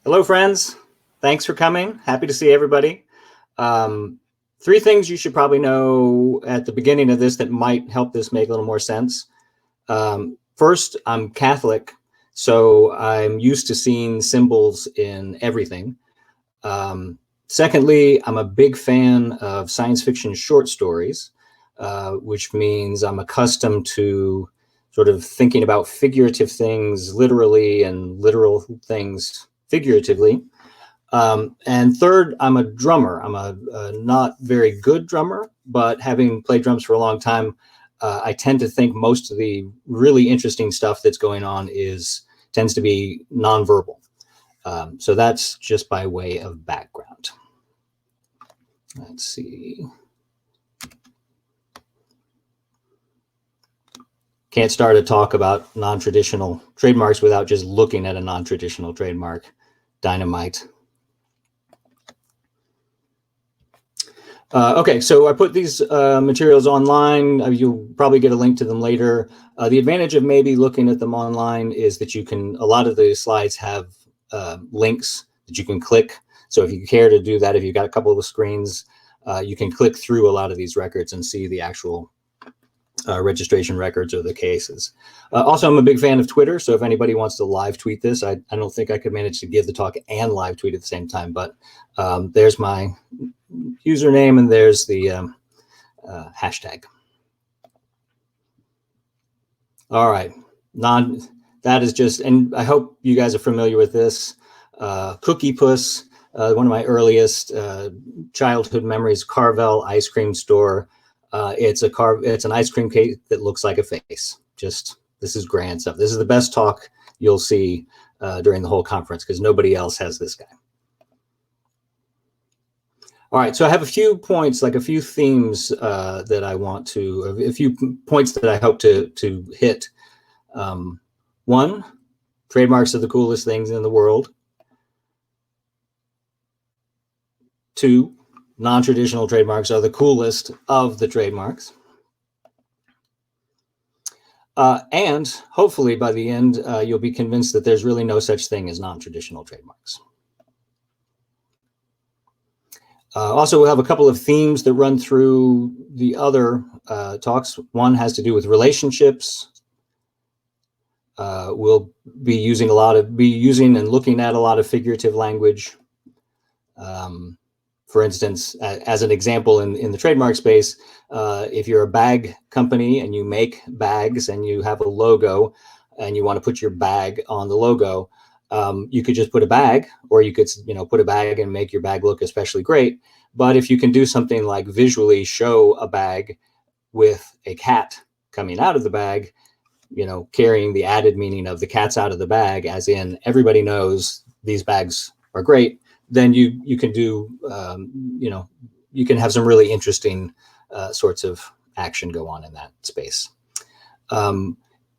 Hello, friends. Thanks for coming. Happy to see everybody. Three things you should probably know at the beginning of this that might help this make a little more sense. First, I'm Catholic, so I'm used to seeing symbols in everything. Secondly, I'm a big fan of science fiction short stories, which means I'm accustomed to sort of thinking about figurative things literally and literal things figuratively. And third, I'm a drummer. I'm a not very good drummer, but having played drums for a long time, I tend to think most of the really interesting stuff that's going on tends to be nonverbal. So that's just by way of background. Let's see. Can't start a talk about non-traditional trademarks without just looking at a non-traditional trademark. Dynamite. Okay, so I put these materials online. You'll probably get a link to them later. The advantage of maybe looking at them online is that a lot of the slides have links that you can click. So if you care to do that, if you've got a couple of screens, you can click through a lot of these records and see the actual registration records or the cases. Also, I'm a big fan of Twitter, so if anybody wants to live tweet this, I don't think I could manage to give the talk and live tweet at the same time, but there's my username and there's the hashtag. All right, that is just, and I hope you guys are familiar with this. Cookie Puss, one of my earliest childhood memories, Carvel ice cream store. It's an ice cream cake that looks like a face. This is grand stuff. This is the best talk you'll see during the whole conference because nobody else has this guy. All right, so I have a few points, like a few themes that I want to, a few points that I hope to hit. One, trademarks are the coolest things in the world. Two, non-traditional trademarks are the coolest of the trademarks. And hopefully by the end, you'll be convinced that there's really no such thing as non-traditional trademarks. Also, we'll have a couple of themes that run through the other talks. One has to do with relationships. We'll be using and looking at a lot of figurative language. For instance, as an example in the trademark space, if you're a bag company and you make bags and you have a logo and you want to put your bag on the logo, you could just put a bag, or you could put a bag and make your bag look especially great. But if you can do something like visually show a bag with a cat coming out of the bag, carrying the added meaning of the cat's out of the bag, as in everybody knows these bags are great, then you can do, you can have some really interesting sorts of action go on in that space.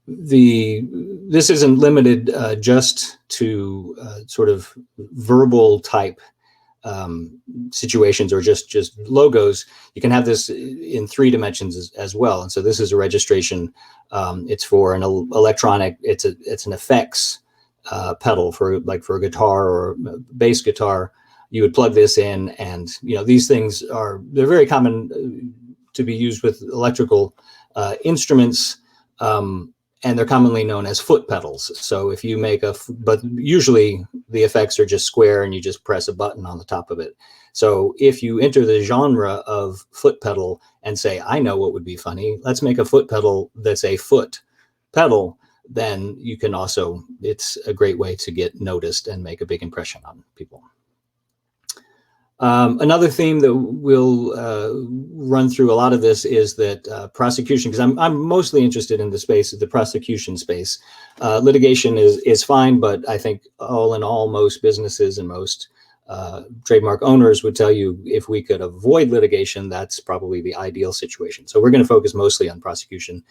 This isn't limited just to sort of verbal type situations or just logos. You can have this in 3 dimensions as well. And so this is a registration. It's for an electronic. It's an effects pedal for a guitar or a bass guitar. You would plug this in, and these things they're very common to be used with electrical instruments, and they're commonly known as foot pedals. So if you make but usually the effects are just square and you just press a button on the top of it. So if you enter the genre of foot pedal and say, I know what would be funny, let's make a foot pedal that's a foot pedal, then you can also, it's a great way to get noticed and make a big impression on people. Another theme that we'll run through a lot of this is that prosecution, because I'm mostly interested in the space of the prosecution space. Litigation is fine, but I think all in all, most businesses and most trademark owners would tell you if we could avoid litigation, that's probably the ideal situation. So we're going to focus mostly on prosecution.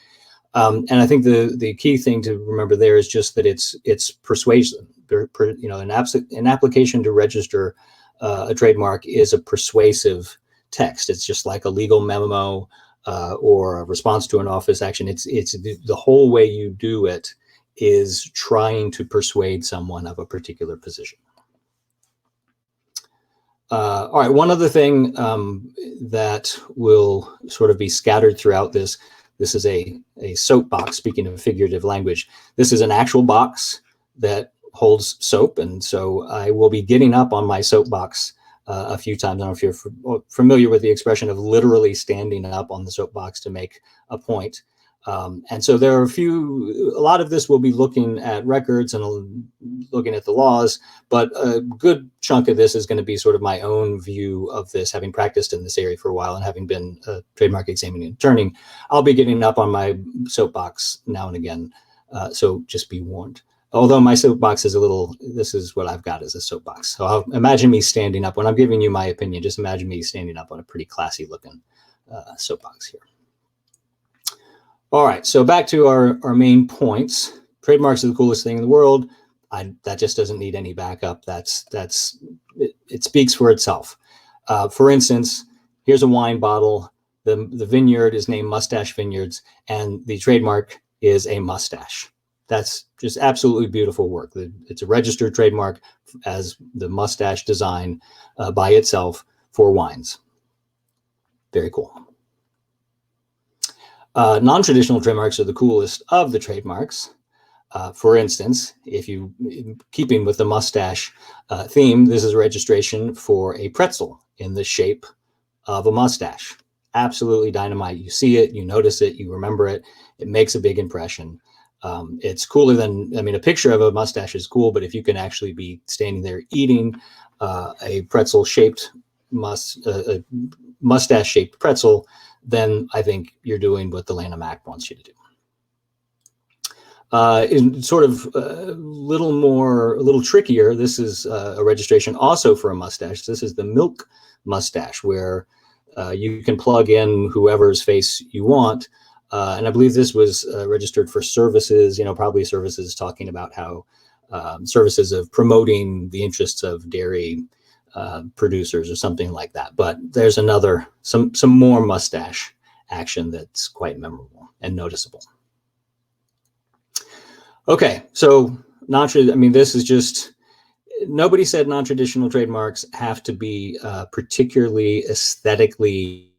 And I think the key thing to remember there is just that it's persuasion. An application to register a trademark is a persuasive text. It's just like a legal memo or a response to an office action. It's the whole way you do it is trying to persuade someone of a particular position. All right, one other thing that will sort of be scattered throughout this. This is a soapbox, speaking of figurative language. This is an actual box that holds soap, and so I will be getting up on my soapbox a few times. I don't know if you're familiar with the expression of literally standing up on the soapbox to make a point. And so there are a lot of this will be looking at records and looking at the laws, but a good chunk of this is going to be sort of my own view of this, having practiced in this area for a while and having been a trademark examining attorney. I'll be getting up on my soapbox now and again, so just be warned. Although my soapbox is this is what I've got as a soapbox. So imagine me standing up when I'm giving you my opinion. Just imagine me standing up on a pretty classy looking soapbox here. All right, so back to our main points. Trademarks are the coolest thing in the world. That just doesn't need any backup. It speaks for itself. For instance, here's a wine bottle. The vineyard is named Mustache Vineyards, and the trademark is a mustache. That's just absolutely beautiful work. It's a registered trademark as the mustache design by itself for wines. Very cool. Non-traditional trademarks are the coolest of the trademarks. For instance, keeping with the mustache theme, this is a registration for a pretzel in the shape of a mustache. Absolutely dynamite. You see it, you notice it, you remember it. It makes a big impression. It's cooler than, a picture of a mustache is cool, but if you can actually be standing there eating a pretzel-shaped mustache-shaped pretzel, then I think you're doing what the Lanham Act wants you to do. In sort of a little trickier, this is a registration also for a mustache. This is the milk mustache, where you can plug in whoever's face you want. And I believe this was registered for services, probably services talking about how services of promoting the interests of dairy producers or something like that. But there's some more mustache action that's quite memorable and noticeable. Okay, so this is just, nobody said non-traditional trademarks have to be particularly aesthetically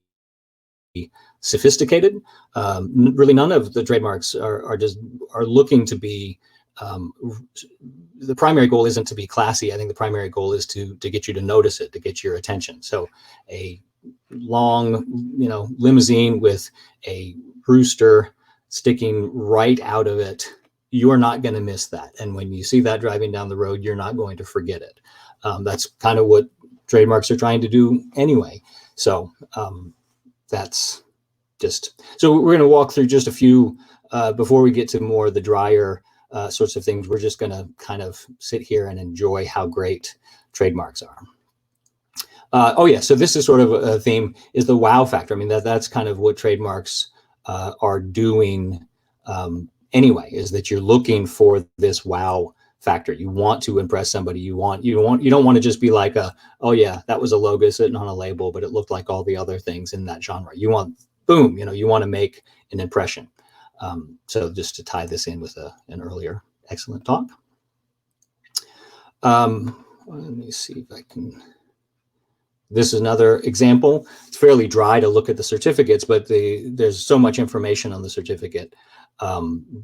sophisticated. Really, none of the trademarks are looking to be. The primary goal isn't to be classy. I think the primary goal is to get you to notice it, to get your attention. So a long, limousine with a rooster sticking right out of it, you're not going to miss that. And when you see that driving down the road, you're not going to forget it. That's kind of what trademarks are trying to do anyway. So that's just, so we're going to walk through just a few before we get to more of the drier sorts of things. We're just going to kind of sit here and enjoy how great trademarks are. Oh yeah, so this is sort of a theme, is the wow factor. That's kind of what trademarks are doing anyway, is that you're looking for this wow factor. You want to impress somebody. You don't want to just be like oh yeah, that was a logo sitting on a label, but it looked like all the other things in that genre. You want, boom, you want to make an impression. So just to tie this in with an earlier excellent talk. Let me see if I can. This is another example. It's fairly dry to look at the certificates, but there's so much information on the certificate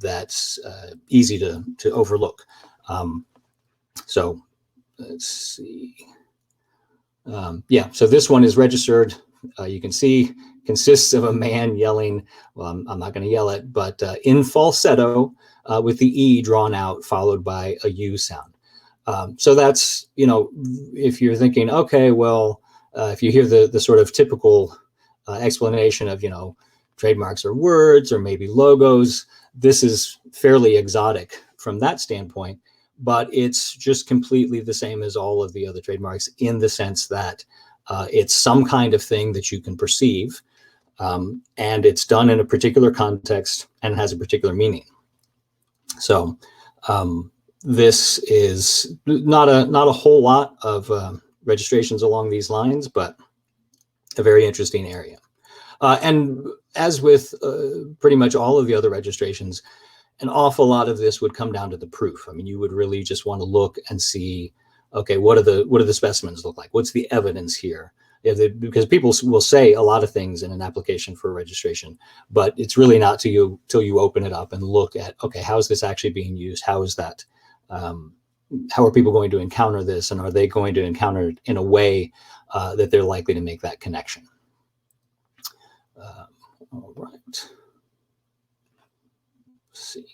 that's easy to overlook. So let's see. Yeah, so this one is registered. You can see consists of a man yelling, well, I'm not going to yell it, but in falsetto with the E drawn out, followed by a U sound. So that's, if you're thinking, okay, well, if you hear the sort of typical explanation of, trademarks are words or maybe logos, this is fairly exotic from that standpoint, but it's just completely the same as all of the other trademarks in the sense that it's some kind of thing that you can perceive, and it's done in a particular context and has a particular meaning. So this is not a whole lot of registrations along these lines, but a very interesting area. And as with pretty much all of the other registrations, an awful lot of this would come down to the proof. You would really just want to look and see okay, what do the specimens look like? What's the evidence here? Because people will say a lot of things in an application for registration, but it's really not till you open it up and look at, okay, how is this actually being used? How is that? How are people going to encounter this, and are they going to encounter it in a way that they're likely to make that connection? All right. Let's see.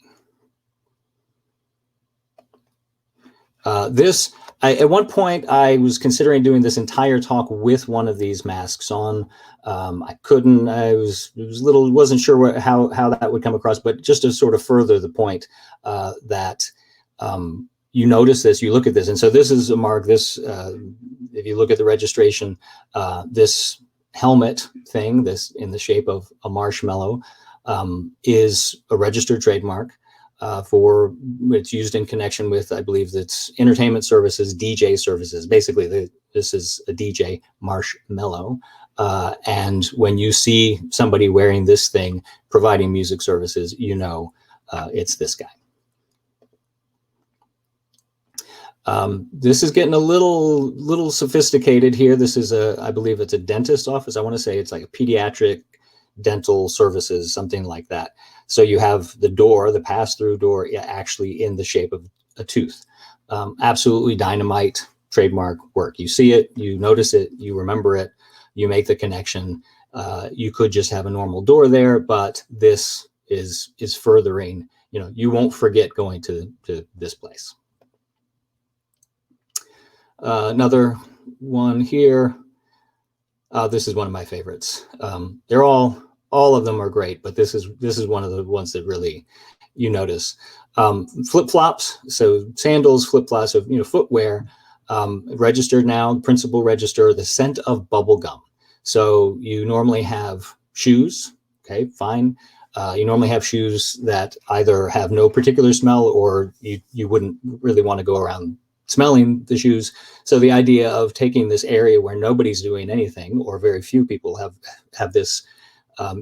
At one point, I was considering doing this entire talk with one of these masks on. I couldn't. Wasn't sure how that would come across. But just to sort of further the point that you notice this, you look at this, and so this is a mark. This, if you look at the registration, this helmet thing, this in the shape of a marshmallow, is a registered trademark. It's used in connection with, I believe that's entertainment services, DJ services. Basically, this is a DJ marshmallow. And when you see somebody wearing this thing, providing music services, you know it's this guy. This is getting a little sophisticated here. This is I believe it's a dentist office. I want to say it's like a pediatric dental services, something like that. So you have the door, the pass-through door, actually in the shape of a tooth. Absolutely dynamite trademark work. You see it, you notice it, you remember it, you make the connection. You could just have a normal door there, but this is furthering, you won't forget going to this place. Another one here. This is one of my favorites. They're all of them are great, but this is one of the ones that really you notice. Flip-flops, so sandals, flip-flops, so footwear, registered now, principal register, the scent of bubble gum. So you normally have shoes, okay, fine. You normally have shoes that either have no particular smell, or you wouldn't really want to go around smelling the shoes. So the idea of taking this area where nobody's doing anything, or very few people have this,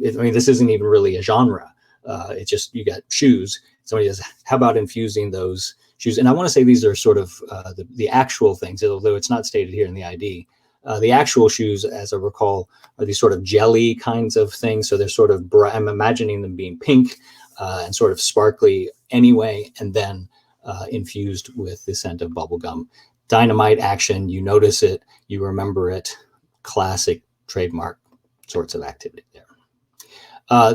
this isn't even really a genre. It's just, you got shoes. Somebody says, how about infusing those shoes? And I want to say these are sort of the actual things, although it's not stated here in the ID. The actual shoes, as I recall, are these sort of jelly kinds of things. So they're sort of bright. I'm imagining them being pink and sort of sparkly anyway, and then infused with the scent of bubblegum. Dynamite action, you notice it, you remember it, classic trademark sorts of activity there.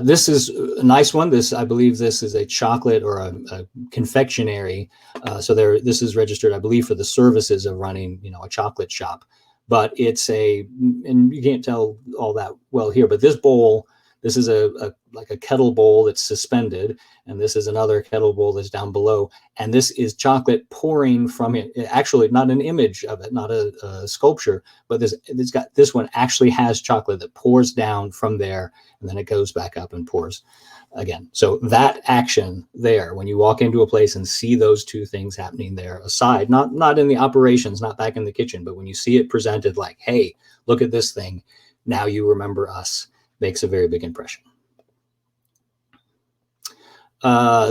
This is a nice one. I believe this is a chocolate or a confectionery. This is registered, I believe, for the services of running, a chocolate shop. But it's and you can't tell all that well here, but this bowl, this is like a kettle bowl that's suspended, and this is another kettle bowl that's down below, and this is chocolate pouring from it. Actually, not an image of it, not a sculpture, but this one actually has chocolate that pours down from there, and then it goes back up and pours again. So that action there, when you walk into a place and see those two things happening there, aside, not in the operations, not back in the kitchen, but when you see it presented like, hey, look at this thing, now you remember us, makes a very big impression.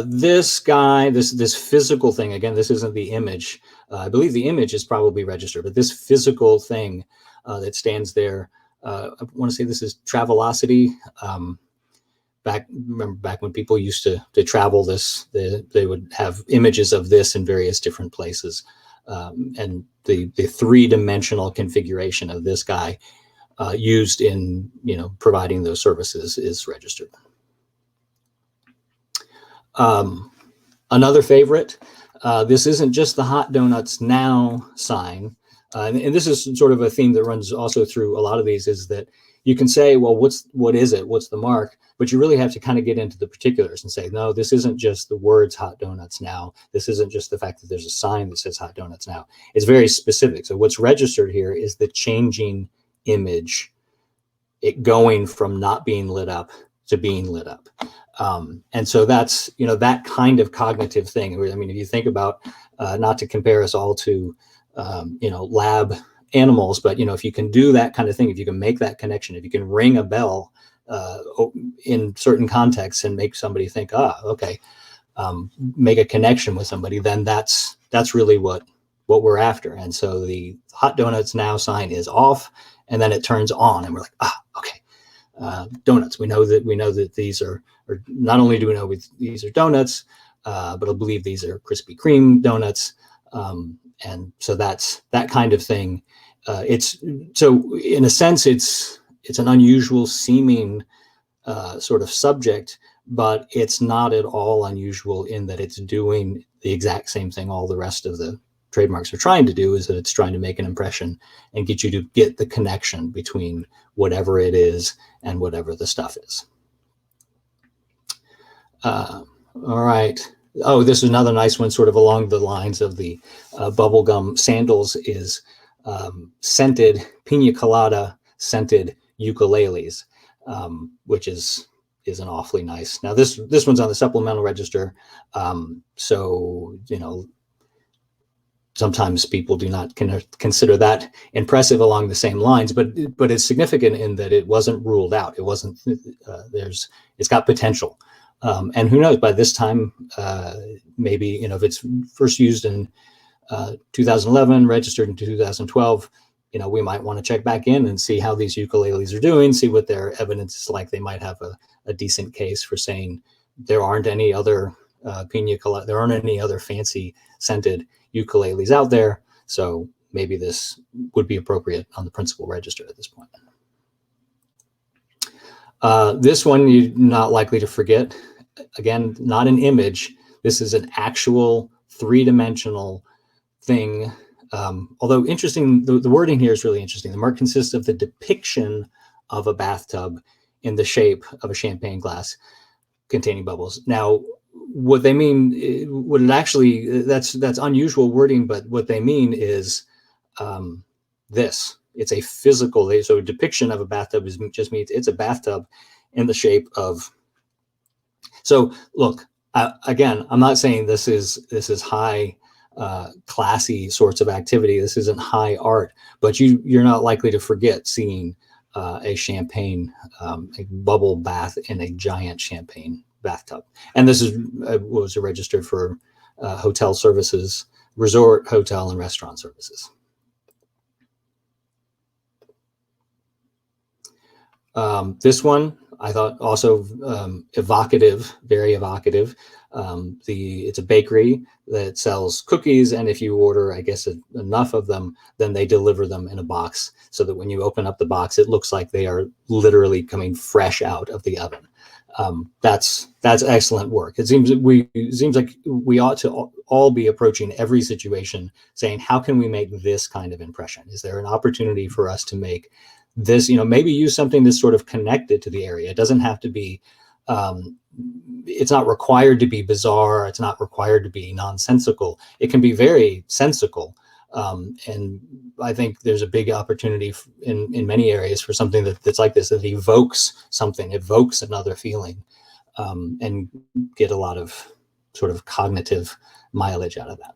This guy, this physical thing, again, this isn't the image. I believe the image is probably registered, but this physical thing that stands there, I want to say this is Travelocity. Remember back when people used to travel this, they would have images of this in various different places. And the three-dimensional configuration of this guy used in providing those services is registered. Another favorite, this isn't just the hot donuts now sign, and this is sort of a theme that runs also through a lot of these, is that you can say, well, what is it? What's the mark? But you really have to kind of get into the particulars and say, no, this isn't just the words hot donuts now. This isn't just the fact that there's a sign that says hot donuts now. It's very specific. So what's registered here is the changing image, it going from not being lit up to being lit up. And so that's, that kind of cognitive thing. I mean, if you think about, not to compare us all to, lab animals, but, if you can do that kind of thing, if you can make that connection, if you can ring a bell in certain contexts and make somebody think, okay, make a connection with somebody, then that's really what what we're after. And so the hot donuts now sign is off, and then it turns on, and we're like, okay, donuts. We know that these are, or not only do we know these are donuts, but I believe these are Krispy Kreme donuts. And so that's that kind of thing. It's so in a sense, it's an unusual seeming sort of subject, but it's not at all unusual in that it's doing the exact same thing all the rest of the trademarks are trying to do, is that it's trying to make an impression and get you to get the connection between whatever it is and whatever the stuff is. All right. Oh, this is another nice one, sort of along the lines of the bubblegum sandals, is scented Pina Colada scented ukuleles, which is an awfully nice. Now this one's on the supplemental register, so sometimes people do not consider that impressive along the same lines, but it's significant in that it wasn't ruled out. It wasn't. It's got potential. And who knows, by this time, maybe, if it's first used in 2011, registered in 2012, we might want to check back in and see how these ukuleles are doing, see what their evidence is like. They might have a decent case for saying there aren't any other Pina Colada, there aren't any other fancy scented ukuleles out there. So maybe this would be appropriate on the principal register at this point. This one you're not likely to forget. Again, not an image. This is an actual three-dimensional thing. Although interesting, the wording here is really interesting. The mark consists of the depiction of a bathtub in the shape of a champagne glass containing bubbles. Now, what they mean, what it actually, that's unusual wording, but what they mean is this. It's a physical, so a depiction of a bathtub just means it's a bathtub in the shape of. So look, again, I'm not saying this is high classy sorts of activity. This isn't high art, but you're not likely to forget seeing a champagne, a bubble bath in a giant champagne bathtub. And this was registered for hotel services, resort, hotel, and restaurant services. This one I thought also evocative, very evocative. It's a bakery that sells cookies, and if you order, I guess, enough of them, then they deliver them in a box, so that when you open up the box, it looks like they are literally coming fresh out of the oven. That's excellent work. It seems like we ought to all be approaching every situation saying, how can we make this kind of impression? Is there an opportunity for us to make this, maybe use something that's sort of connected to the area? It doesn't have to be, it's not required to be bizarre. It's not required to be nonsensical. It can be very sensical. And I think there's a big opportunity in many areas for something that's like this, that evokes something, evokes another feeling, and get a lot of sort of cognitive mileage out of that.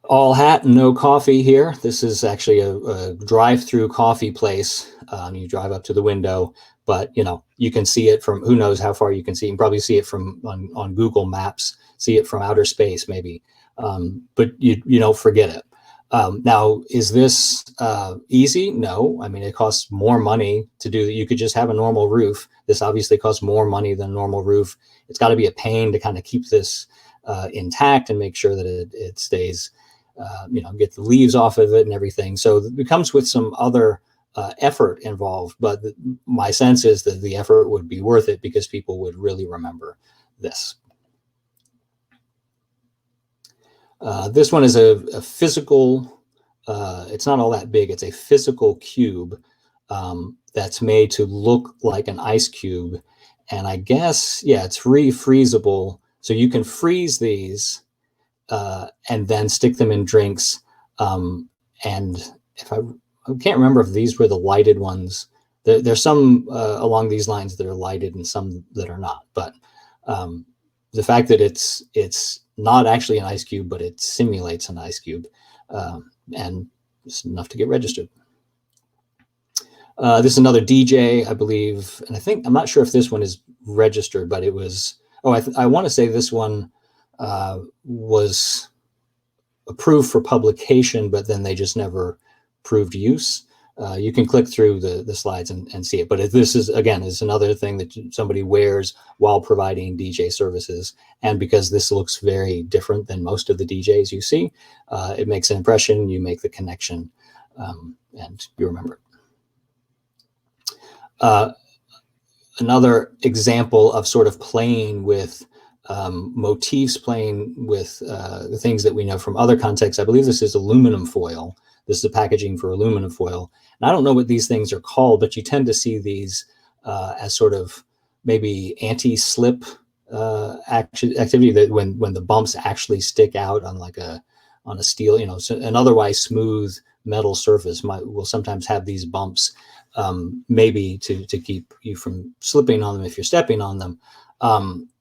All hat, no coffee here. This is actually a drive-through coffee place. You drive up to the window, but you can see it from, who knows how far you can see. You can probably see it from on Google Maps, see it from outer space maybe, but you don't forget it. Now, is this easy? No. I mean, it costs more money to do that. You could just have a normal roof. This obviously costs more money than a normal roof. It's got to be a pain to kind of keep this intact and make sure that it stays, get the leaves off of it and everything. So it comes with some other effort involved, but my sense is that the effort would be worth it because people would really remember this. This one is a physical, it's not all that big. It's a physical cube that's made to look like an ice cube. And I guess, yeah, it's refreezable. So you can freeze these and then stick them in drinks. And if I can't remember if these were the lighted ones. There's some along these lines that are lighted and some that are not. But the fact that it's not actually an ice cube, but it simulates an ice cube, and it's enough to get registered. This is another DJ, I believe, and I'm not sure if this one is registered, but it was. Oh, I want to say this one was approved for publication, but then they just never proved use. You can click through the slides and see it. But this is, again, is another thing that somebody wears while providing DJ services. And because this looks very different than most of the DJs you see, it makes an impression, you make the connection, and you remember it. Another example of sort of playing with motifs, playing with the things that we know from other contexts. I believe this is aluminum foil. This is the packaging for aluminum foil. And I don't know what these things are called, but you tend to see these as sort of maybe anti-slip activity, that when the bumps actually stick out on like on a steel, you know, so an otherwise smooth metal surface will sometimes have these bumps, maybe to keep you from slipping on them if you're stepping on them.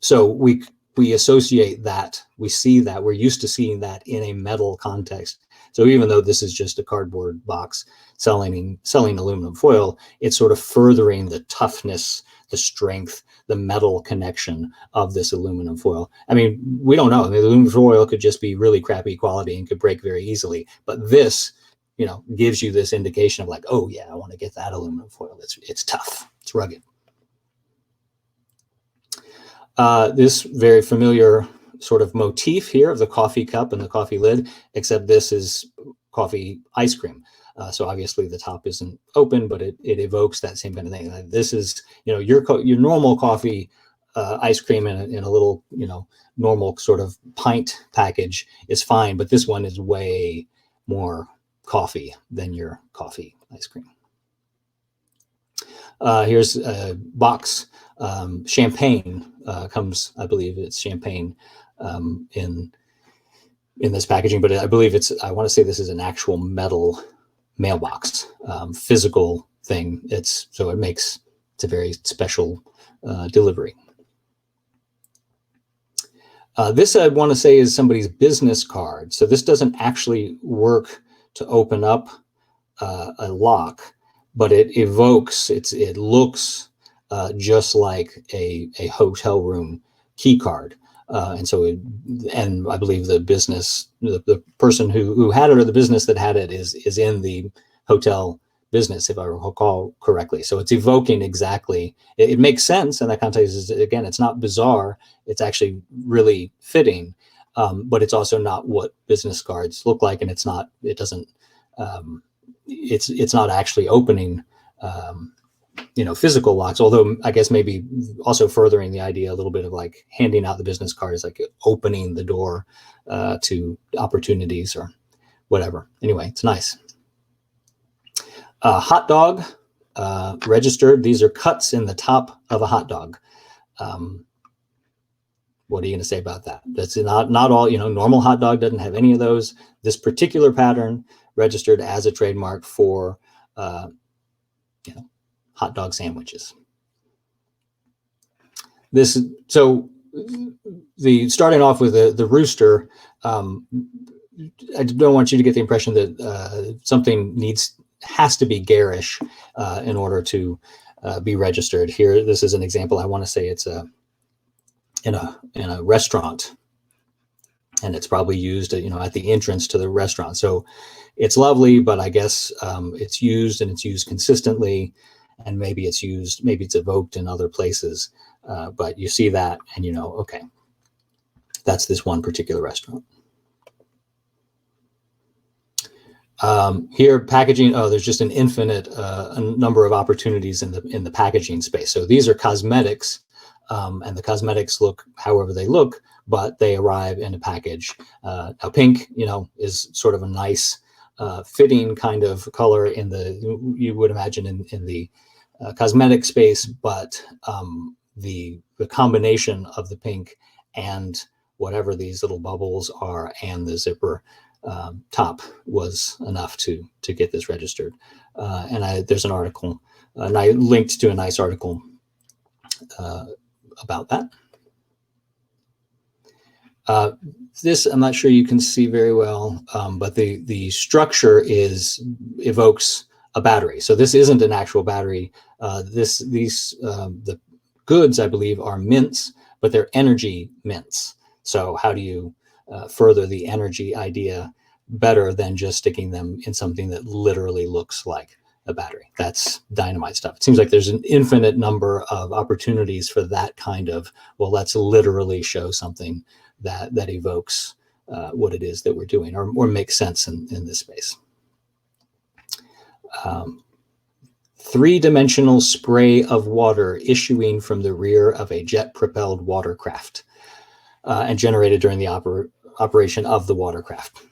So we associate that, we see that, we're used to seeing that in a metal context. So even though this is just a cardboard box selling aluminum foil, it's sort of furthering the toughness, the strength, the metal connection of this aluminum foil. I mean, we don't know. I mean, the aluminum foil could just be really crappy quality and could break very easily. But this, you know, gives you this indication of like, oh yeah, I want to get that aluminum foil. It's tough. It's rugged. This very familiar sort of motif here of the coffee cup and the coffee lid, except this is coffee ice cream. So obviously the top isn't open, but it evokes that same kind of thing. This is, you know, your normal coffee ice cream in a little, you know, normal sort of pint package is fine, but this one is way more coffee than your coffee ice cream. Here's a box. Champagne comes, I believe it's champagne in this packaging, but I believe I want to say this is an actual metal mailbox, physical thing. It's a very special delivery. This I want to say is somebody's business card. So this doesn't actually work to open up a lock, but it evokes, it looks just like a hotel room key card. And I believe the business, the person who had it, or the business that had it, is in the hotel business, if I recall correctly. So it's evoking exactly, it makes sense in that context. Again, it's not bizarre. It's actually really fitting, but it's also not what business cards look like. And it's not actually opening, you know, physical locks, although I guess maybe also furthering the idea a little bit of like handing out the business card is like opening the door to opportunities or whatever. Anyway, it's nice. Hot dog registered. These are cuts in the top of a hot dog. What are you going to say about that? That's not all, you know, normal hot dog doesn't have any of those. This particular pattern registered as a trademark for, you know, hot dog sandwiches. Starting off with the Rooster, I don't want you to get the impression that something has to be garish in order to be registered. Here, this is an example. I want to say it's in a restaurant, and it's probably used, you know, at the entrance to the restaurant. So it's lovely, but I guess it's used, and it's used consistently. And maybe it's evoked in other places, but you see that and you know, okay, that's this one particular restaurant. Here, packaging. Oh, there's just an infinite number of opportunities in the packaging space. So these are cosmetics, and the cosmetics look however they look, but they arrive in a package. Now, pink, you know, is sort of a nice fitting kind of color you would imagine in the cosmetic space, but the combination of the pink and whatever these little bubbles are and the zipper top was enough to get this registered. And there's an article, and I linked to a nice article about that. This I'm not sure you can see very well, but the structure evokes a battery. So this isn't an actual battery. The goods, I believe, are mints, but they're energy mints. So how do you further the energy idea better than just sticking them in something that literally looks like a battery? That's dynamite stuff. It seems like there's an infinite number of opportunities for that kind of, well, let's literally show something that evokes what it is that we're doing, or makes sense in this space. Three-dimensional spray of water issuing from the rear of a jet-propelled watercraft and generated during the operation of the watercraft.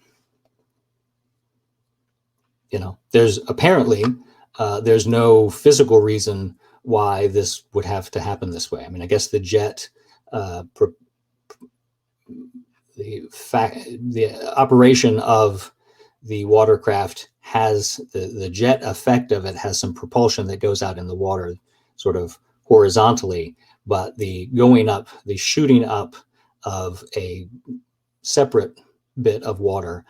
You know, there's apparently there's no physical reason why this would have to happen this way. I mean, I guess the jet, the operation of the watercraft has the jet effect of it has some propulsion that goes out in the water sort of horizontally, but the going up, the shooting up of a separate bit of water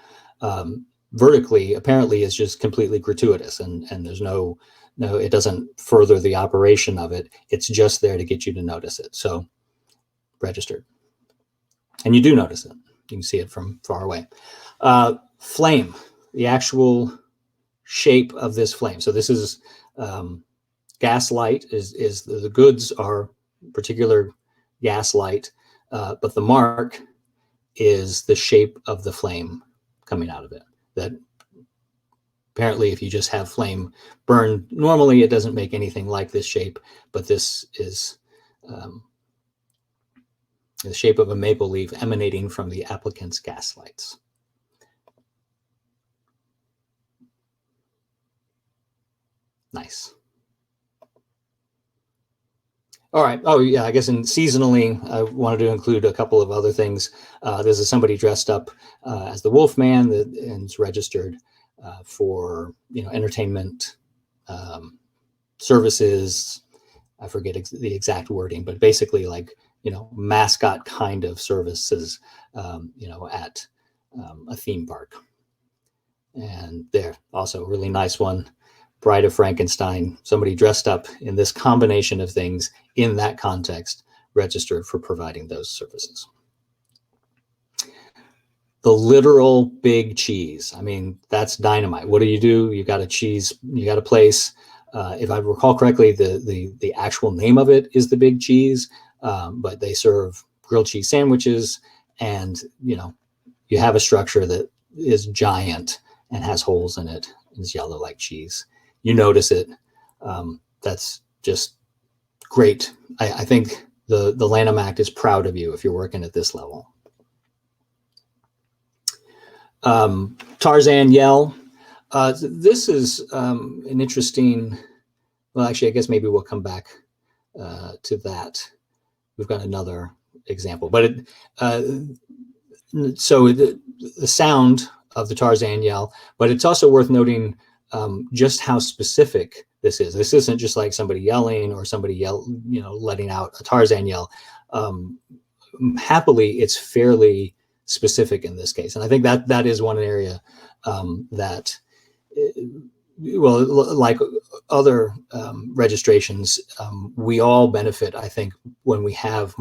vertically apparently is just completely gratuitous, and there's no, it doesn't further the operation of it. It's just there to get you to notice it. So registered. And you do notice it. You can see it from far away. Flame, the actual shape of this flame. So this is gaslight, is the goods are particular gaslight, but the mark is the shape of the flame coming out of it. That apparently if you just have flame burn normally, it doesn't make anything like this shape, but this is the shape of a maple leaf emanating from the applicant's gaslights. Nice. All right. Oh, yeah. I guess in seasonally, I wanted to include a couple of other things. This is somebody dressed up as the Wolfman and is registered for, you know, entertainment services. I forget the exact wording, but basically like, you know, mascot kind of services, you know, at a theme park. And there, also a really nice one. Bride of Frankenstein, somebody dressed up in this combination of things in that context, registered for providing those services. The literal big cheese. I mean, that's dynamite. What do? You got a cheese, you got a place. If I recall correctly, the actual name of it is the Big Cheese, but they serve grilled cheese sandwiches, and you know, you have a structure that is giant and has holes in it and is yellow like cheese. You notice it. That's just great. I think the Lanham Act is proud of you if you're working at this level. Tarzan Yell. This is an interesting, well, actually, I guess maybe we'll come back to that. We've got another example, but so the sound of the Tarzan Yell, but it's also worth noting just how specific this is. This isn't just like somebody yelling or somebody letting out a Tarzan yell. Happily, it's fairly specific in this case, and I think that is one area that, well, like other registrations, we all benefit, I think, when we have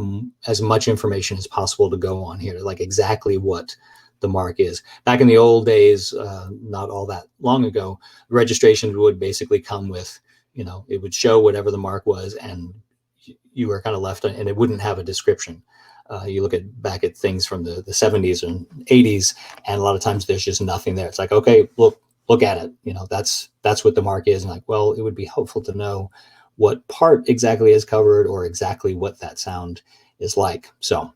as much information as possible to go on here, like exactly what the mark is. Back in the old days, not all that long ago, registrations would basically come with, you know, it would show whatever the mark was, and you were kind of left, and it wouldn't have a description. You look back at things from the 70s and 80s, and a lot of times there's just nothing there. It's like, okay, look at it. You know, that's what the mark is. And like, well, it would be helpful to know what part exactly is covered or exactly what that sound is like. So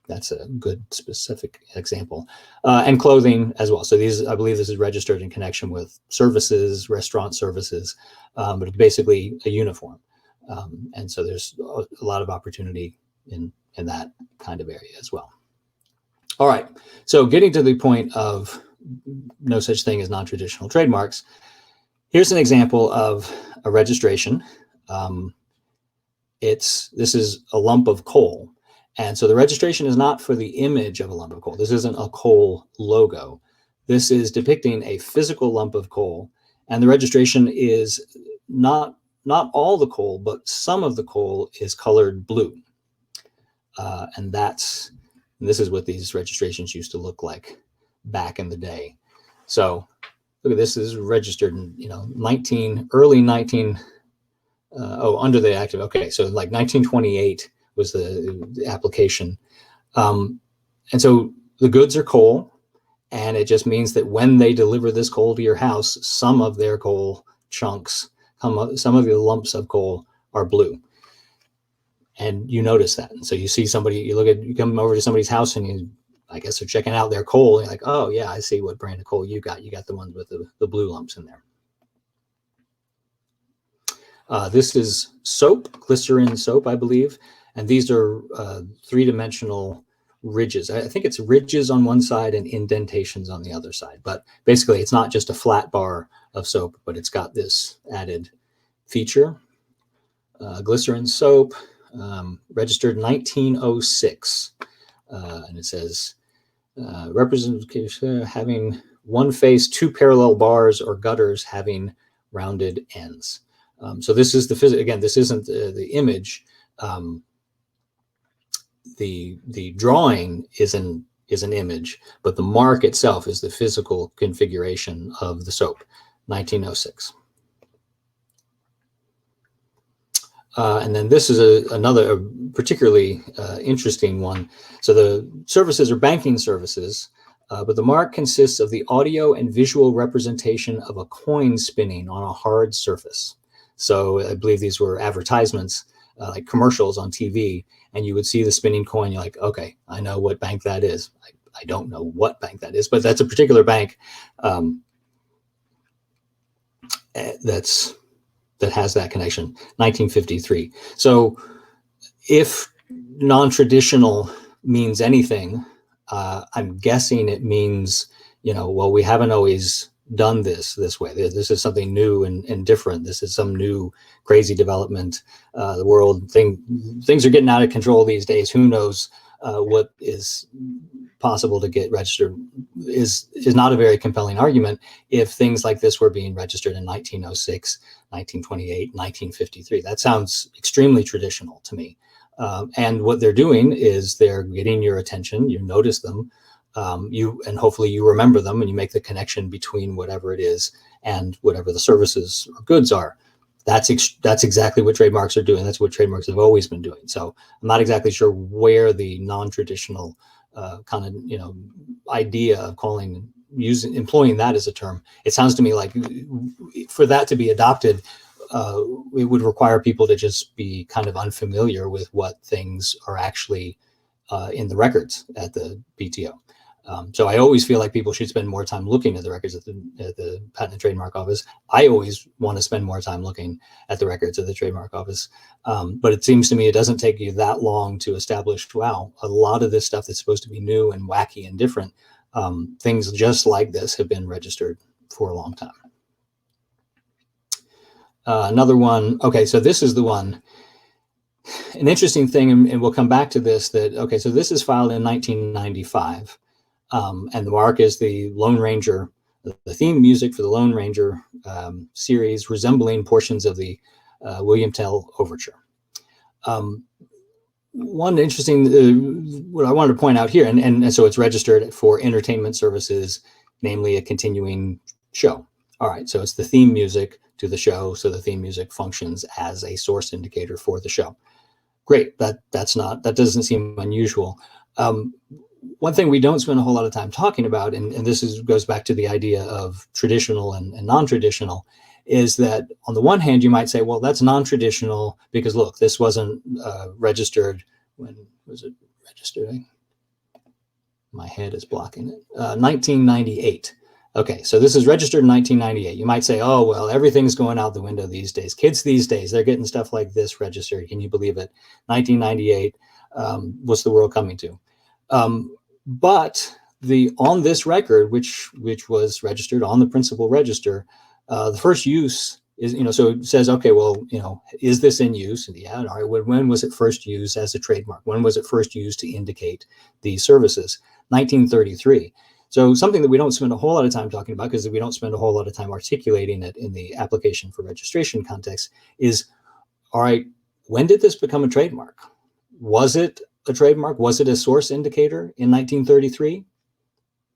that's a good specific example. And clothing as well. So these, I believe this is registered in connection with services, restaurant services, but it's basically a uniform. And so there's a lot of opportunity in that kind of area as well. All right, so getting to the point of no such thing as non-traditional trademarks, here's an example of a registration. This is a lump of coal. And so the registration is not for the image of a lump of coal. This isn't a coal logo. This is depicting a physical lump of coal. And the registration is not all the coal, but some of the coal is colored blue. And that's And this is what these registrations used to look like back in the day. So look at this, is registered in, you know, early 19, under the active. Okay, so like 1928 was the application. And so the goods are coal, and it just means that when they deliver this coal to your house, some of their coal chunks, some of the lumps of coal are blue. And you notice that. And so you see somebody, you come over to somebody's house and you, I guess they're checking out their coal. And you're like, oh yeah, I see what brand of coal you got. You got the ones with the blue lumps in there. This is soap, glycerin soap, I believe. And these are three-dimensional ridges. I think it's ridges on one side and indentations on the other side. But basically, it's not just a flat bar of soap, but it's got this added feature. Glycerin soap, registered 1906. And it says, representation having one face, two parallel bars or gutters having rounded ends. So this is the again, this isn't the image. The drawing is an image, but the mark itself is the physical configuration of the soap, 1906. And then this is another particularly interesting one. So the services are banking services, but the mark consists of the audio and visual representation of a coin spinning on a hard surface. So I believe these were advertisements, like commercials on TV, and you would see the spinning coin. You're like, okay, I know what bank that is. I don't know what bank that is, but that's a particular bank that has that connection. 1953. So if non-traditional means anything, I'm guessing it means, you know, well, we haven't always done this way. This is something new and different. This is some new crazy development. The world things are getting out of control these days. Who knows what is possible to get registered is not a very compelling argument if things like this were being registered in 1906, 1928, 1953. That sounds extremely traditional to me. And what they're doing is they're getting your attention. You notice them. And hopefully you remember them and you make the connection between whatever it is and whatever the services or goods are. That's exactly what trademarks are doing. That's what trademarks have always been doing. So I'm not exactly sure where the non-traditional kind of, you know, idea of employing that as a term. It sounds to me like for that to be adopted, it would require people to just be kind of unfamiliar with what things are actually in the records at the PTO. So I always feel like people should spend more time looking at the records at the Patent and Trademark Office. I always want to spend more time looking at the records of the Trademark Office. But it seems to me it doesn't take you that long to establish, wow, a lot of this stuff that's supposed to be new and wacky and different, things just like this have been registered for a long time. Another one, okay, so this is the one. An interesting thing, and we'll come back to this, that, okay, so this is filed in 1995. And the mark is the Lone Ranger, the theme music for the Lone Ranger series, resembling portions of the William Tell Overture. One interesting, what I wanted to point out here, and so it's registered for entertainment services, namely a continuing show. All right, so it's the theme music to the show, so the theme music functions as a source indicator for the show. Great, that doesn't seem unusual. One thing we don't spend a whole lot of time talking about, and this goes back to the idea of traditional and non-traditional, is that on the one hand, you might say, well, that's non-traditional because look, this wasn't registered. When was it registered? My head is blocking it. 1998. Okay, so this is registered in 1998. You might say, oh, well, everything's going out the window these days. Kids these days, they're getting stuff like this registered. Can you believe it? 1998, what's the world coming to? But on this record, which was registered on the principal register, the first use is, so it says, okay, well, is this in use? And yeah, all right, when was it first used as a trademark? When was it first used to indicate these services? 1933. So something that we don't spend a whole lot of time talking about, because we don't spend a whole lot of time articulating it in the application for registration context, is, all right, when did this become a trademark? Was it a trademark? Was it a source indicator in 1933?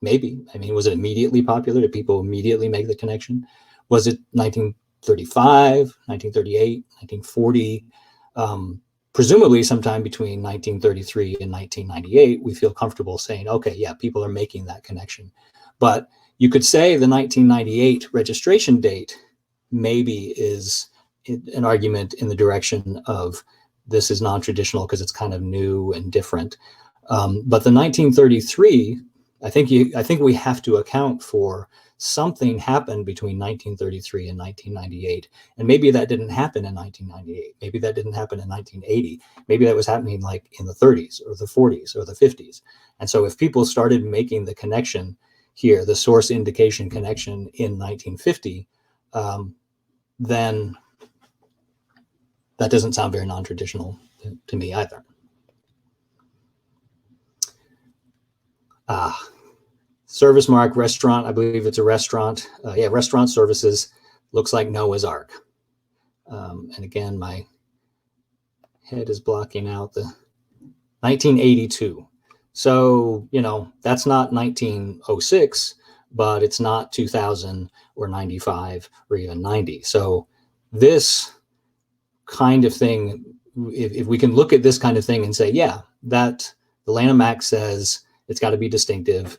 Maybe. I mean, was it immediately popular? Did people immediately make the connection? Was it 1935, 1938, 1940? Presumably sometime between 1933 and 1998, we feel comfortable saying, okay, yeah, people are making that connection. But you could say the 1998 registration date maybe is an argument in the direction of this is non-traditional because it's kind of new and different. But the 1933, I think we have to account for something happened between 1933 and 1998. And maybe that didn't happen in 1998. Maybe that didn't happen in 1980. Maybe that was happening like in the 30s or the 40s or the 50s. And so if people started making the connection here, the source indication connection in 1950, then that doesn't sound very non-traditional to me either. Service mark, restaurant, I believe it's a restaurant. Yeah, restaurant services, looks like Noah's Ark. And again, my head is blocking out the 1982. So, you know, that's not 1906, but it's not 2000 or 95 or even 90. So this kind of thing, if we can look at this kind of thing and say, yeah, that the Lanham Act says it's got to be distinctive,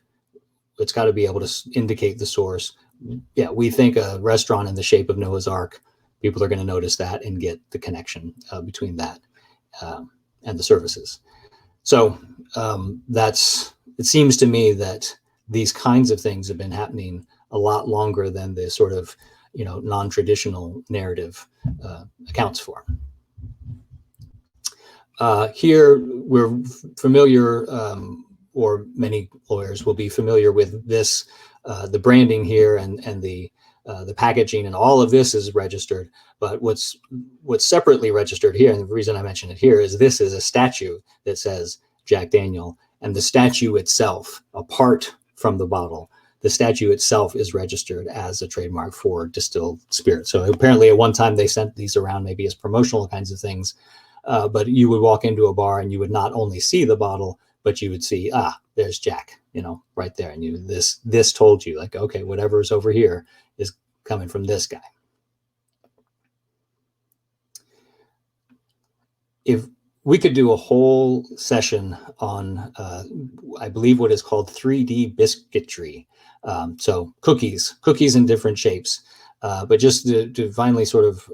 it's got to be able to indicate the source. Yeah, we think a restaurant in the shape of Noah's Ark, people are going to notice that and get the connection between that and the services. So it seems to me that these kinds of things have been happening a lot longer than the sort of, you know, non-traditional narrative accounts for. Here we're familiar, or many lawyers will be familiar with this, the branding here and the packaging, and all of this is registered. But what's separately registered here, and the reason I mention it here, is this is a statue that says Jack Daniel, and the statue itself, apart from the bottle, the statue itself is registered as a trademark for distilled spirit. So apparently at one time they sent these around maybe as promotional kinds of things, but you would walk into a bar and you would not only see the bottle, but you would see, there's Jack, you know, right there. And this told you, like, okay, whatever's over here is coming from this guy. If we could do a whole session on, I believe, what is called 3D biscuitry. So cookies in different shapes. But just to finally sort of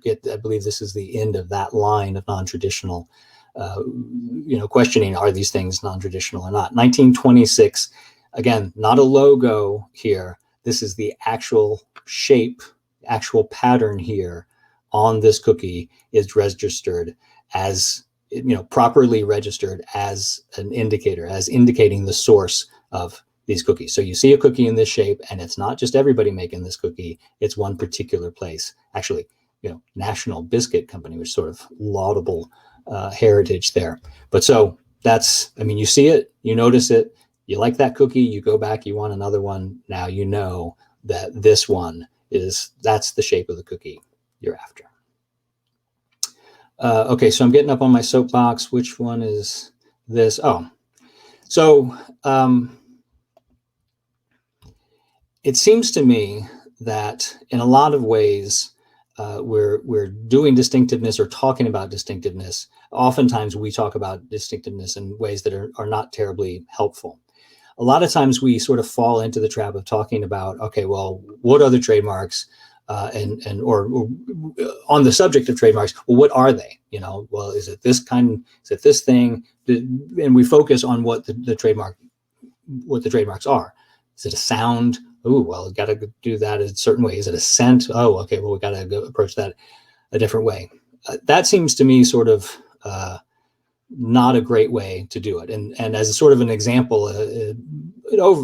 get, I believe this is the end of that line of non-traditional, you know, questioning, are these things non-traditional or not? 1926, again, not a logo here. This is the actual shape, actual pattern here on this cookie is registered as, you know, properly registered as an indicator, as indicating the source of these cookies. So you see a cookie in this shape, and it's not just everybody making this cookie, it's one particular place. Actually, you know, National Biscuit Company, which sort of laudable heritage there. But so that's, I mean, you see it, you notice it, you like that cookie, you go back, you want another one. Now you know that this one that's the shape of the cookie you're after. Okay, so I'm getting up on my soapbox. Which one is this? Oh, so it seems to me that in a lot of ways, we're doing distinctiveness or talking about distinctiveness. Oftentimes we talk about distinctiveness in ways that are not terribly helpful. A lot of times we sort of fall into the trap of talking about, okay, well, what are the trademarks? Or on the subject of trademarks, well, what are they? You know, well, is it this kind? Is it this thing? And we focus on what the trademarks are. Is it a sound? Oh, well, got to do that a certain way. Is it a scent? Oh, okay, well, we got to approach that a different way. That seems to me sort of not a great way to do it. And as a sort of an example,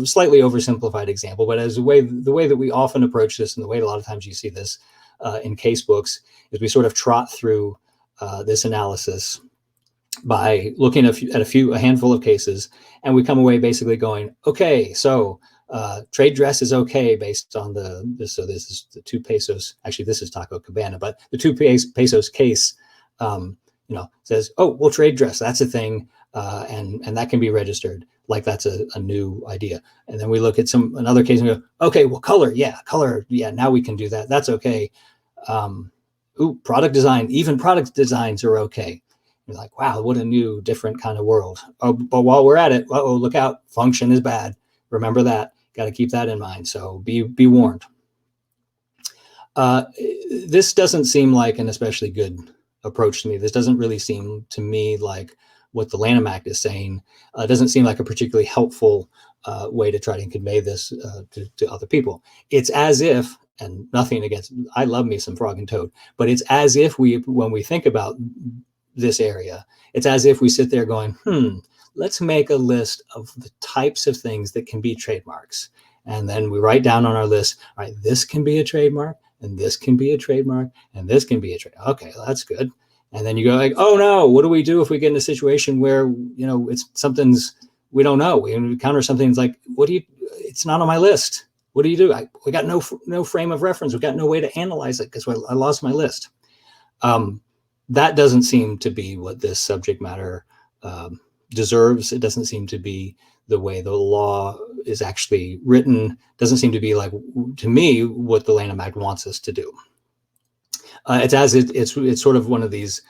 slightly oversimplified example, but as the way that we often approach this, and the way a lot of times you see this in case books, is we sort of trot through this analysis by looking at a handful of cases, and we come away basically going, okay, so trade dress is okay based on this. So this is the 2 pesos. Actually, this is Taco Cabana, but the 2 pesos case. says, oh, well, trade dress, that's a thing, and that can be registered, like that's a new idea. And then we look at another case and go, okay, well, color, yeah, now we can do that. That's okay. Product design, even product designs are okay. You're like, wow, what a new, different kind of world. Oh, but while we're at it, look out, function is bad. Remember that. Got to keep that in mind. So be warned. This doesn't seem like an especially good approach to me. This doesn't really seem to me like what the Lanham Act is saying. It doesn't seem like a particularly helpful way to try to convey this to other people. It's as if, and nothing against, I love me some Frog and Toad, but it's as if when we think about this area, it's as if we sit there going, let's make a list of the types of things that can be trademarks. And then we write down on our list, all right, this can be a trademark, and this can be a trademark, and this can be a trademark. Okay, well, that's good. And then you go like, oh no, what do we do if we get in a situation where, it's something's, we don't know. We encounter something like, it's not on my list. What do you do? We got no frame of reference. We got no way to analyze it because I lost my list. That doesn't seem to be what this subject matter deserves. It doesn't seem to be the way the law is actually written. Doesn't seem to be like, to me, what the Lanham Act wants us to do. It's sort of one of these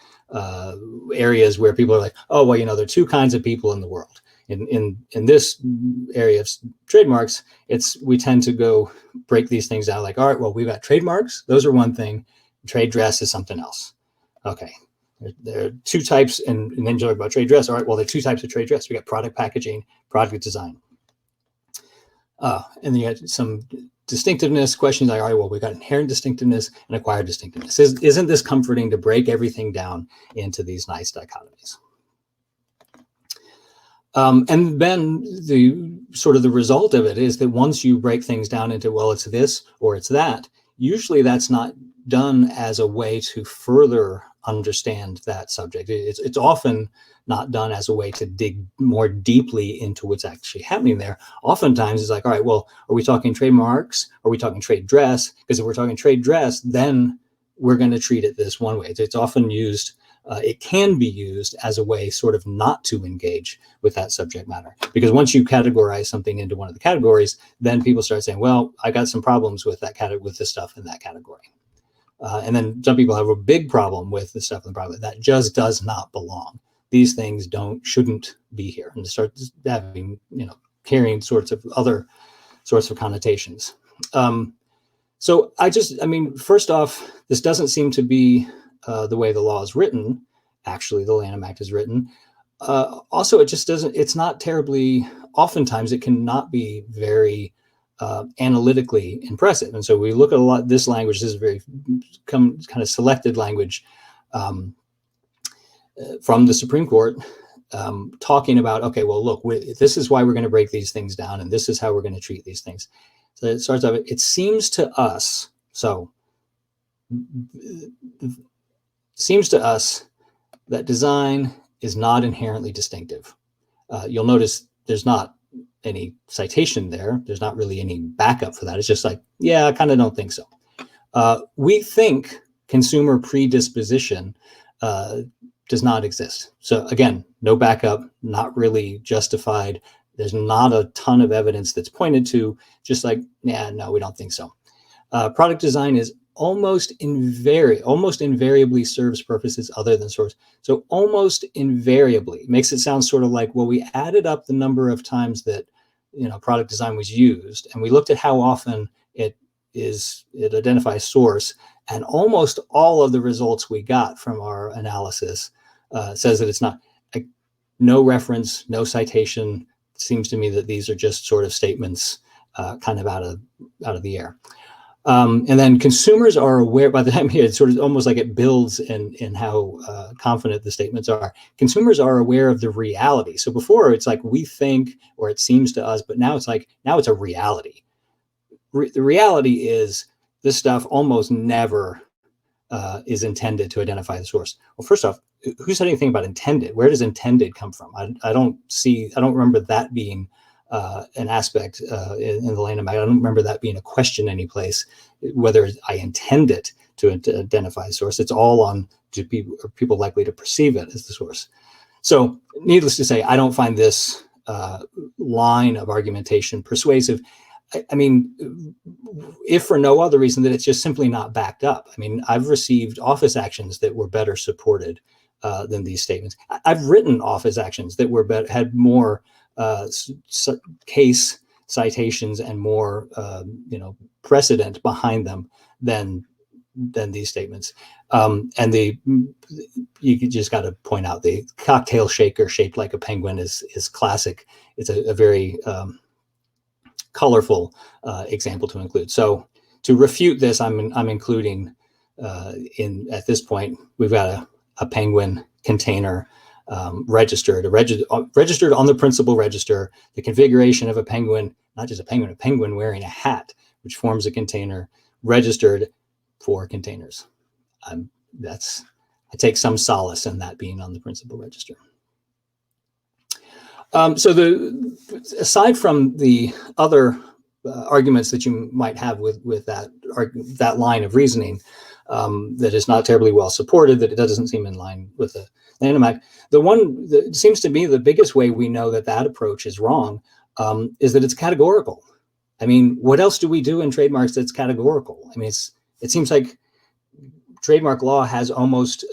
areas where people are like, oh, well, there are two kinds of people in the world. In this area of trademarks, we tend to go break these things down like, all right, well, we've got trademarks. Those are one thing. Trade dress is something else. Okay. There are two types, and then you talk about trade dress. All right, well, there are two types of trade dress. We got product packaging, product design. And then you had some distinctiveness questions like, all right, well, we got inherent distinctiveness and acquired distinctiveness. Isn't this comforting to break everything down into these nice dichotomies? And then the result of it is that once you break things down into, well, it's this or it's that, usually that's not done as a way to further understand that subject. It's often not done as a way to dig more deeply into what's actually happening there. Oftentimes it's like, all right, well, are we talking trademarks? Are we talking trade dress? Because if we're talking trade dress, then we're going to treat it this one way. It's often used, it can be used as a way sort of not to engage with that subject matter. Because once you categorize something into one of the categories, then people start saying, well, I got some problems with with the stuff in that category. And then some people have a big problem with the stuff in the product that just does not belong. These things shouldn't be here, and start having, carrying sorts of other sorts of connotations. So first off, this doesn't seem to be the way the law is written. Actually, the Lanham Act is written. Also, it just doesn't, it's not terribly, oftentimes it cannot be very analytically impressive. And so we look at a lot, this language, this is very kind of selected language from the Supreme Court, talking about, okay, well, look, this is why we're going to break these things down, and this is how we're going to treat these things. So it starts off, it seems to us that design is not inherently distinctive. You'll notice there's not any citation there. There's not really any backup for that. It's just like, yeah, I kind of don't think so. We think consumer predisposition does not exist. So again, no backup, not really justified. There's not a ton of evidence that's pointed to, just like, yeah, no, we don't think so. Product design is almost invariably serves purposes other than source. So almost invariably makes it sound sort of like, well, we added up the number of times that, product design was used, and we looked at how often it identifies source, and almost all of the results we got from our analysis says that it's not. No reference, no citation. It seems to me that these are just sort of statements kind of out of the air. And then consumers are aware, by the time here, it's sort of almost like it builds in how confident the statements are. Consumers are aware of the reality. So before it's like we think, or it seems to us, but now it's a reality. The reality is this stuff almost never is intended to identify the source. Well, first off, who said anything about intended? Where does intended come from? I don't remember that being an aspect in the Lanham Act. I don't remember that being a question any place, whether I intend it to identify a source. It's all on are people likely to perceive it as the source? So needless to say, I don't find this line of argumentation persuasive. I mean, if for no other reason that it's just simply not backed up. I mean, I've received office actions that were better supported than these statements. I've written office actions that were had more case citations and more precedent behind them than these statements. And you just got to point out the cocktail shaker shaped like a penguin is classic. It's a very colorful example to include. So to refute this, I'm including at this point, we've got a penguin container registered on the principal register, the configuration of a penguin, not just a penguin wearing a hat, which forms a container registered for containers. I take some solace in that being on the principal register. So aside from the other arguments that you might have with that line of reasoning that is not terribly well supported, that it doesn't seem in line with the Lanham Act, the one that seems to me the biggest way we know that approach is wrong is that it's categorical. I mean, what else do we do in trademarks that's categorical? I mean, it seems like trademark law is almost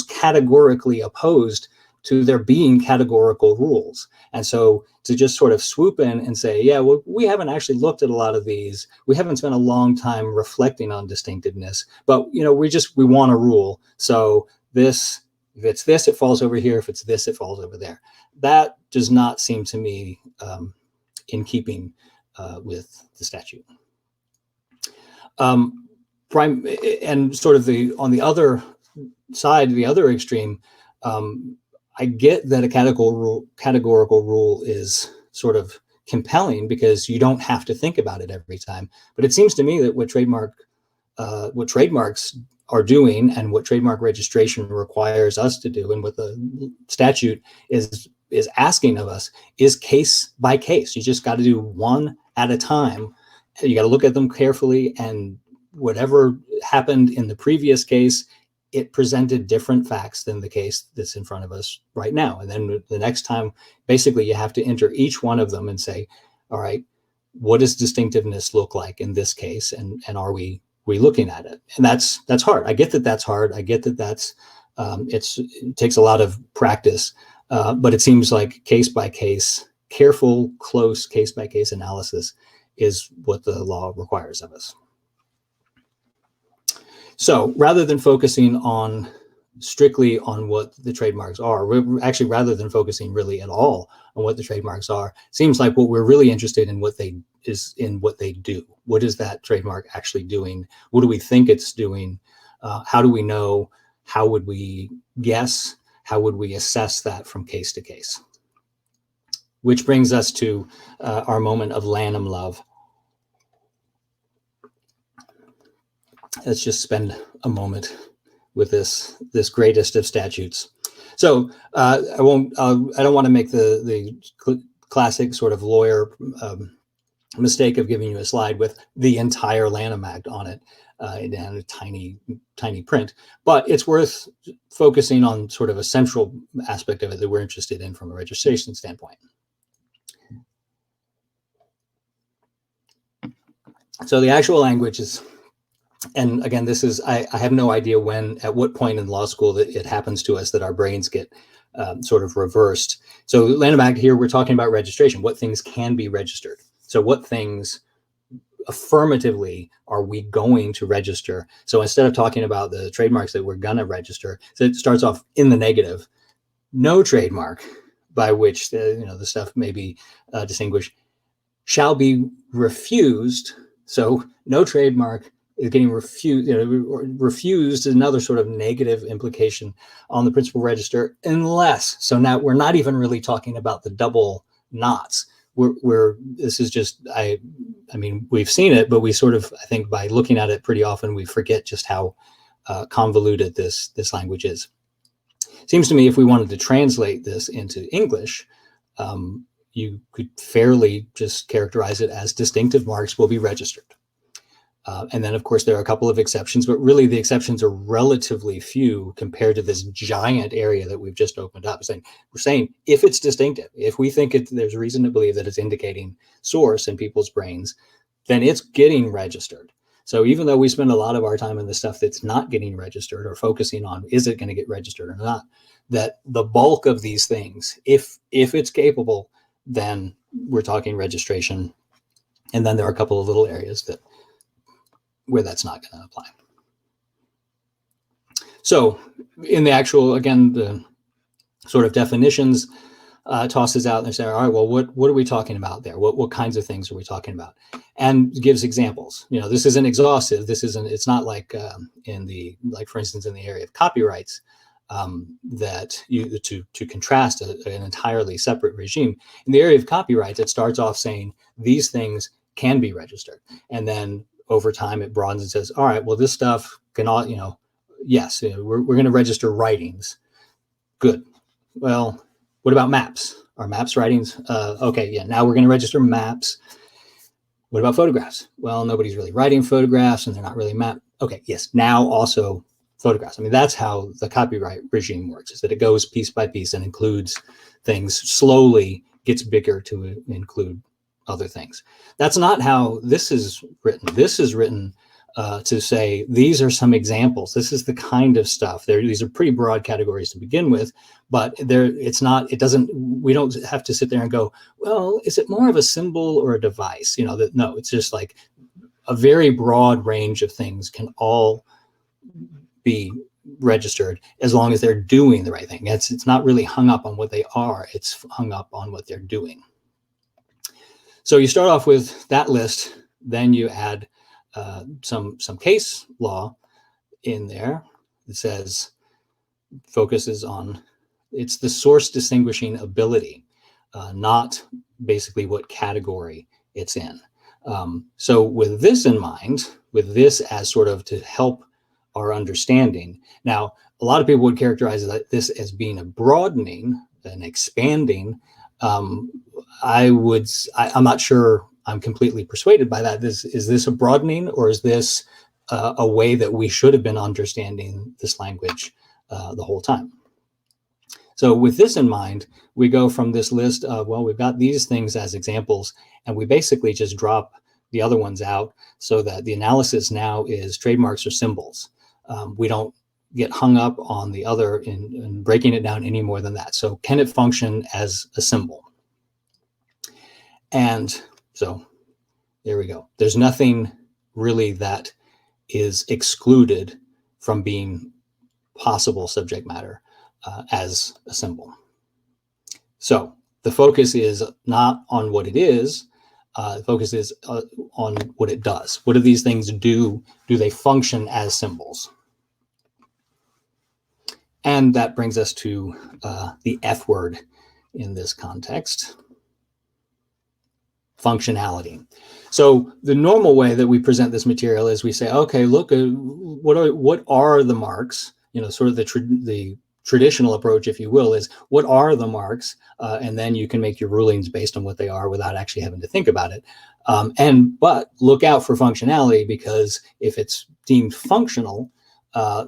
categorically opposed to there being categorical rules. And so to just sort of swoop in and say, yeah, well, we haven't actually looked at a lot of these. We haven't spent a long time reflecting on distinctiveness, but we want a rule. So if it's this, it falls over here. If it's this, it falls over there. That does not seem to me in keeping with the statute. And sort of on the other side, the other extreme, I get that a categorical rule is sort of compelling because you don't have to think about it every time. But it seems to me that what trademarks are doing and what trademark registration requires us to do and what the statute is asking of us is case by case. You just got to do one at a time. You got to look at them carefully, and whatever happened in the previous case, it presented different facts than the case that's in front of us right now. And then the next time, basically, you have to enter each one of them and say, all right, what does distinctiveness look like in this case? And are we looking at it? And that's hard. I get that that's hard. I get that it takes a lot of practice, but it seems like case by case, careful, close case by case analysis is what the law requires of us. So rather than focusing strictly on what the trademarks are, rather than focusing really at all on what the trademarks are, seems like what we're really interested in what they do. What is that trademark actually doing? What do we think it's doing? How do we know? How would we guess? How would we assess that from case to case? Which brings us to our moment of Lanham love. Let's just spend a moment with this greatest of statutes. So I don't want to make the classic sort of lawyer mistake of giving you a slide with the entire Lanham Act on it in a tiny print, but it's worth focusing on sort of a central aspect of it that we're interested in from a registration standpoint. So the actual language is, and again, this is, I have no idea at what point in law school that it happens to us that our brains get sort of reversed. So Lanham Act here, we're talking about registration, what things can be registered. So what things affirmatively are we going to register? So instead of talking about the trademarks that we're gonna register, so it starts off in the negative. No trademark by which the stuff may be distinguished shall be refused. So no trademark is getting refused. Refused is another sort of negative implication on the principal register, unless. So now we're not even really talking about the double knots. This is just, I mean, we've seen it, but we sort of, I think by looking at it pretty often, we forget just how convoluted this language is. Seems to me if we wanted to translate this into English, you could fairly just characterize it as distinctive marks will be registered. And then, of course, there are a couple of exceptions, but really the exceptions are relatively few compared to this giant area that we've just opened up. We're saying if it's distinctive, if we think there's reason to believe that it's indicating source in people's brains, then it's getting registered. So even though we spend a lot of our time in the stuff that's not getting registered or focusing on, is it going to get registered or not, that the bulk of these things, if it's capable, then we're talking registration. And then there are a couple of little areas where that's not going to apply. So in the actual, again, the sort of definitions tosses out and say, all right, well, what are we talking about there? What kinds of things are we talking about? And gives examples. This isn't exhaustive. It's not like for instance, in the area of copyrights, that to contrast an entirely separate regime. In the area of copyrights, it starts off saying these things can be registered. And then over time it broadens and says, all right, well, this stuff cannot, yes, we're going to register writings. Good. Well, what about maps? Are maps writings? Okay, yeah, now we're going to register maps. What about photographs? Well, nobody's really writing photographs and they're not really map. Okay, yes, now also photographs. I mean, that's how the copyright regime works, is that it goes piece by piece and includes things, slowly gets bigger to include other things. That's not how this is written. This is written to say, these are some examples. This is the kind of stuff. These are pretty broad categories to begin with, but we don't have to sit there and go, well, is it more of a symbol or a device? No, it's just like a very broad range of things can all be registered as long as they're doing the right thing. It's not really hung up on what they are. It's hung up on what they're doing. So you start off with that list, then you add some case law in there that says, focuses on, it's the source distinguishing ability, not basically what category it's in. So with this in mind, with this as sort of to help our understanding, now a lot of people would characterize this as being a broadening, an expanding. I'm not sure I'm completely persuaded by that. Is this a broadening, or is this a way that we should have been understanding this language the whole time? So with this in mind, we go from this list of, well, we've got these things as examples, and we basically just drop the other ones out so that the analysis now is trademarks or symbols. We don't get hung up on the other in breaking it down any more than that. So can it function as a symbol? And so there we go. There's nothing really that is excluded from being possible subject matter as a symbol. So the focus is not on what it is. The focus is on what it does. What do these things do? Do they function as symbols? And that brings us to the F word in this context. Functionality. So the normal way that we present this material is we say, okay, look, what are the marks? Sort of the traditional approach, if you will, is what are the marks? And then you can make your rulings based on what they are without actually having to think about it. But look out for functionality, because if it's deemed functional,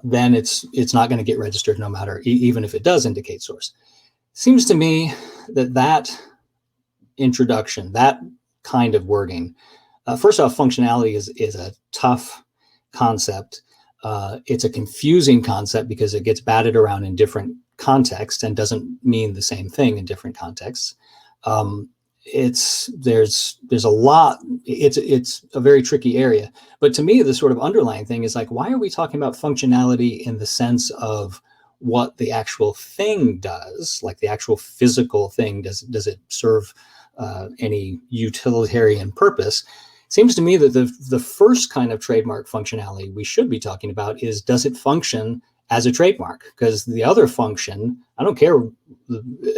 then it's not going to get registered no matter, even if it does indicate source. Seems to me that introduction, that kind of wording, first off, functionality is a tough concept. It's a confusing concept because it gets batted around in different contexts and doesn't mean the same thing in different contexts. There's a lot. It's a very tricky area. But to me, the sort of underlying thing is like, why are we talking about functionality in the sense of what the actual thing does, like the actual physical thing? Does it serve any utilitarian purpose? It seems to me that the first kind of trademark functionality we should be talking about is, does it function as a trademark? Because the other function, I don't care,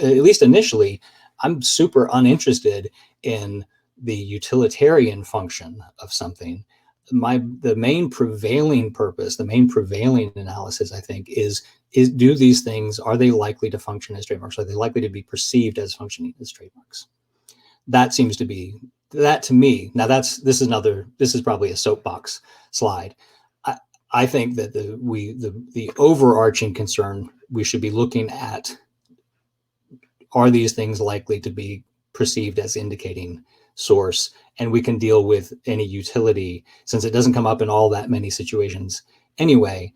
at least initially, I'm super uninterested in the utilitarian function of something. The main prevailing purpose, the main prevailing analysis, I think, is do these things, are they likely to function as trademarks? Are they likely to be perceived as functioning as trademarks? That seems to be that to me, now this is probably a soapbox slide. I think that the overarching concern we should be looking at, are these things likely to be perceived as indicating source? And we can deal with any utility, since it doesn't come up in all that many situations anyway.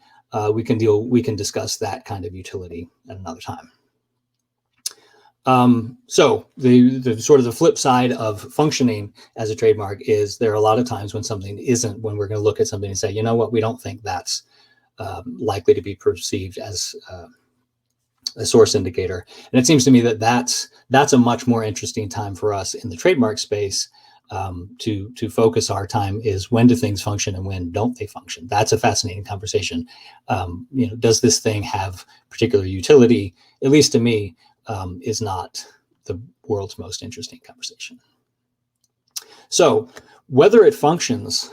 We can discuss that kind of utility at another time. So the sort of the flip side of functioning as a trademark is there are a lot of times when something isn't, when we're going to look at something and say, you know what, we don't think that's likely to be perceived as a source indicator. And it seems to me that that's a much more interesting time for us in the trademark space to focus our time, is when do things function and when don't they function? That's a fascinating conversation. Does this thing have particular utility? At least to me, is not the world's most interesting conversation. So whether it functions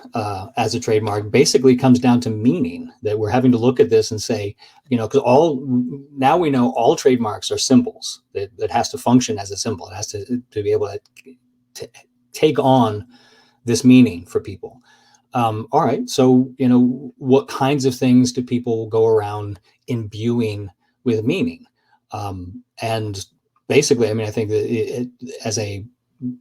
as a trademark basically comes down to meaning, that we're having to look at this and say, because now we know all trademarks are symbols. That has to function as a symbol. It has to be able to take on this meaning for people. All right, so what kinds of things do people go around imbuing with meaning? And basically, I think that as a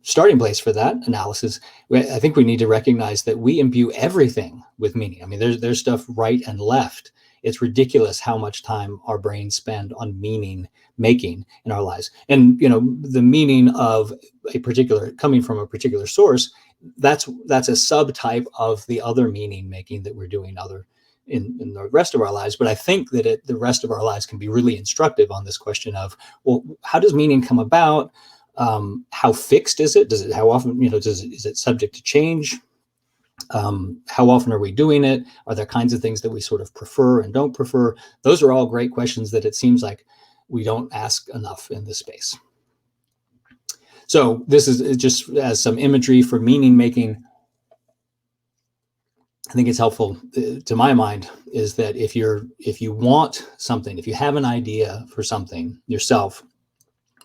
starting place for that analysis, I think we need to recognize that we imbue everything with meaning. There's stuff right and left. It's ridiculous how much time our brains spend on meaning making in our lives. And the meaning of coming from a particular source, that's a subtype of the other meaning making that we're doing in the rest of our lives. But I think that the rest of our lives can be really instructive on this question of, well, how does meaning come about? How fixed is it? How often, is it subject to change? How often are we doing it? Are there kinds of things that we sort of prefer and don't prefer? Those are all great questions that it seems like we don't ask enough in this space. So this is just as some imagery for meaning making. I think it's helpful to my mind is that if you want something, if you have an idea for something yourself,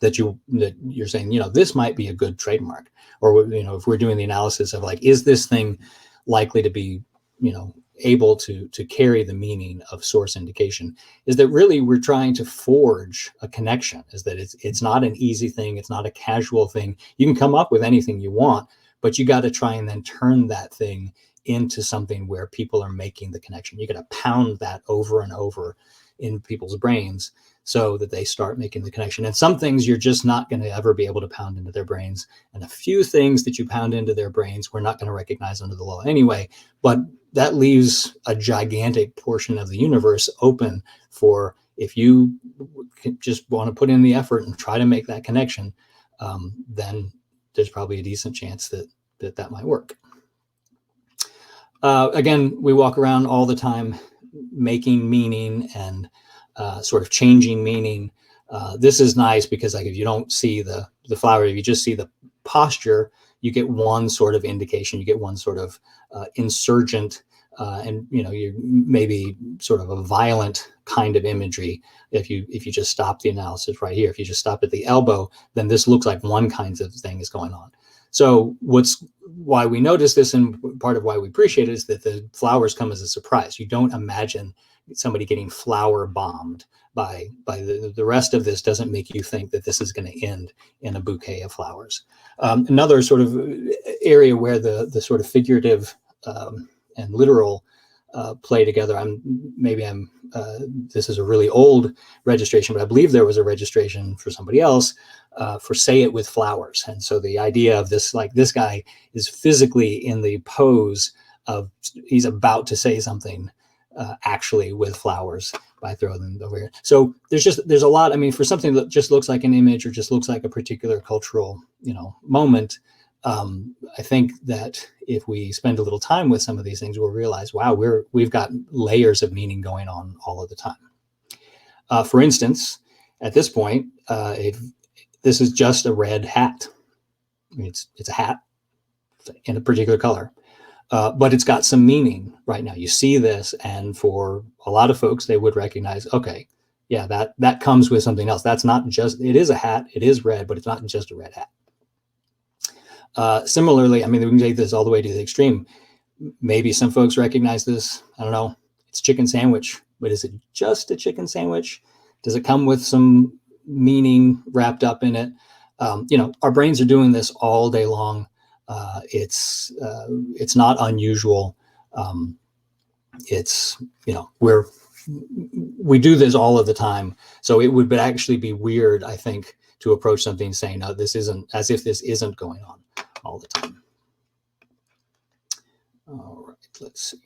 that you're saying, this might be a good trademark, or, if we're doing the analysis of like, is this thing likely to be, able to carry the meaning of source indication, is that really we're trying to forge a connection, is that it's not an easy thing. It's not a casual thing. You can come up with anything you want, but you got to try and then turn that thing into something where people are making the connection. You got to pound that over and over in people's brains so that they start making the connection. And some things you're just not going to ever be able to pound into their brains. And a few things that you pound into their brains, we're not going to recognize under the law anyway. But that leaves a gigantic portion of the universe open for, if you just want to put in the effort and try to make that connection, then there's probably a decent chance that might work. Again, we walk around all the time making meaning and sort of changing meaning. This is nice because, like, if you don't see the flower, if you just see the posture, you get one sort of indication, you get one sort of insurgent, and you maybe sort of a violent kind of imagery. If you just stop the analysis right here, if you just stop at the elbow, then this looks like one kind of thing is going on. So why we notice this, and part of why we appreciate it, is that the flowers come as a surprise. You don't imagine somebody getting flower bombed by the rest of this. Doesn't make you think that this is going to end in a bouquet of flowers. Another sort of area where the sort of figurative and literal play together. This is a really old registration, but I believe there was a registration for somebody else for "say it with flowers." And so the idea of this, like, this guy is physically in the pose of he's about to say something actually with flowers by throwing them over here. So there's a lot. For something that just looks like an image or just looks like a particular cultural moment, I think that if we spend a little time with some of these things, we'll realize, wow, we've got layers of meaning going on all of the time. For instance, at this point, if this is just a red hat, it's a hat in a particular color, but it's got some meaning right now. You see this, and for a lot of folks, they would recognize, okay, yeah, that comes with something else. That's not just, it is a hat, it is red, but it's not just a red hat. Similarly, I mean, we can take this all the way to the extreme. Maybe some folks recognize this. I don't know. It's chicken sandwich, but is it just a chicken sandwich? Does it come with some meaning wrapped up in it? You know, our brains are doing this all day long. It's not unusual. It's, you know, we do this all of the time. So it would actually be weird, I think, to approach something saying, no, this isn't, as if this isn't going on all the time. All right, let's see.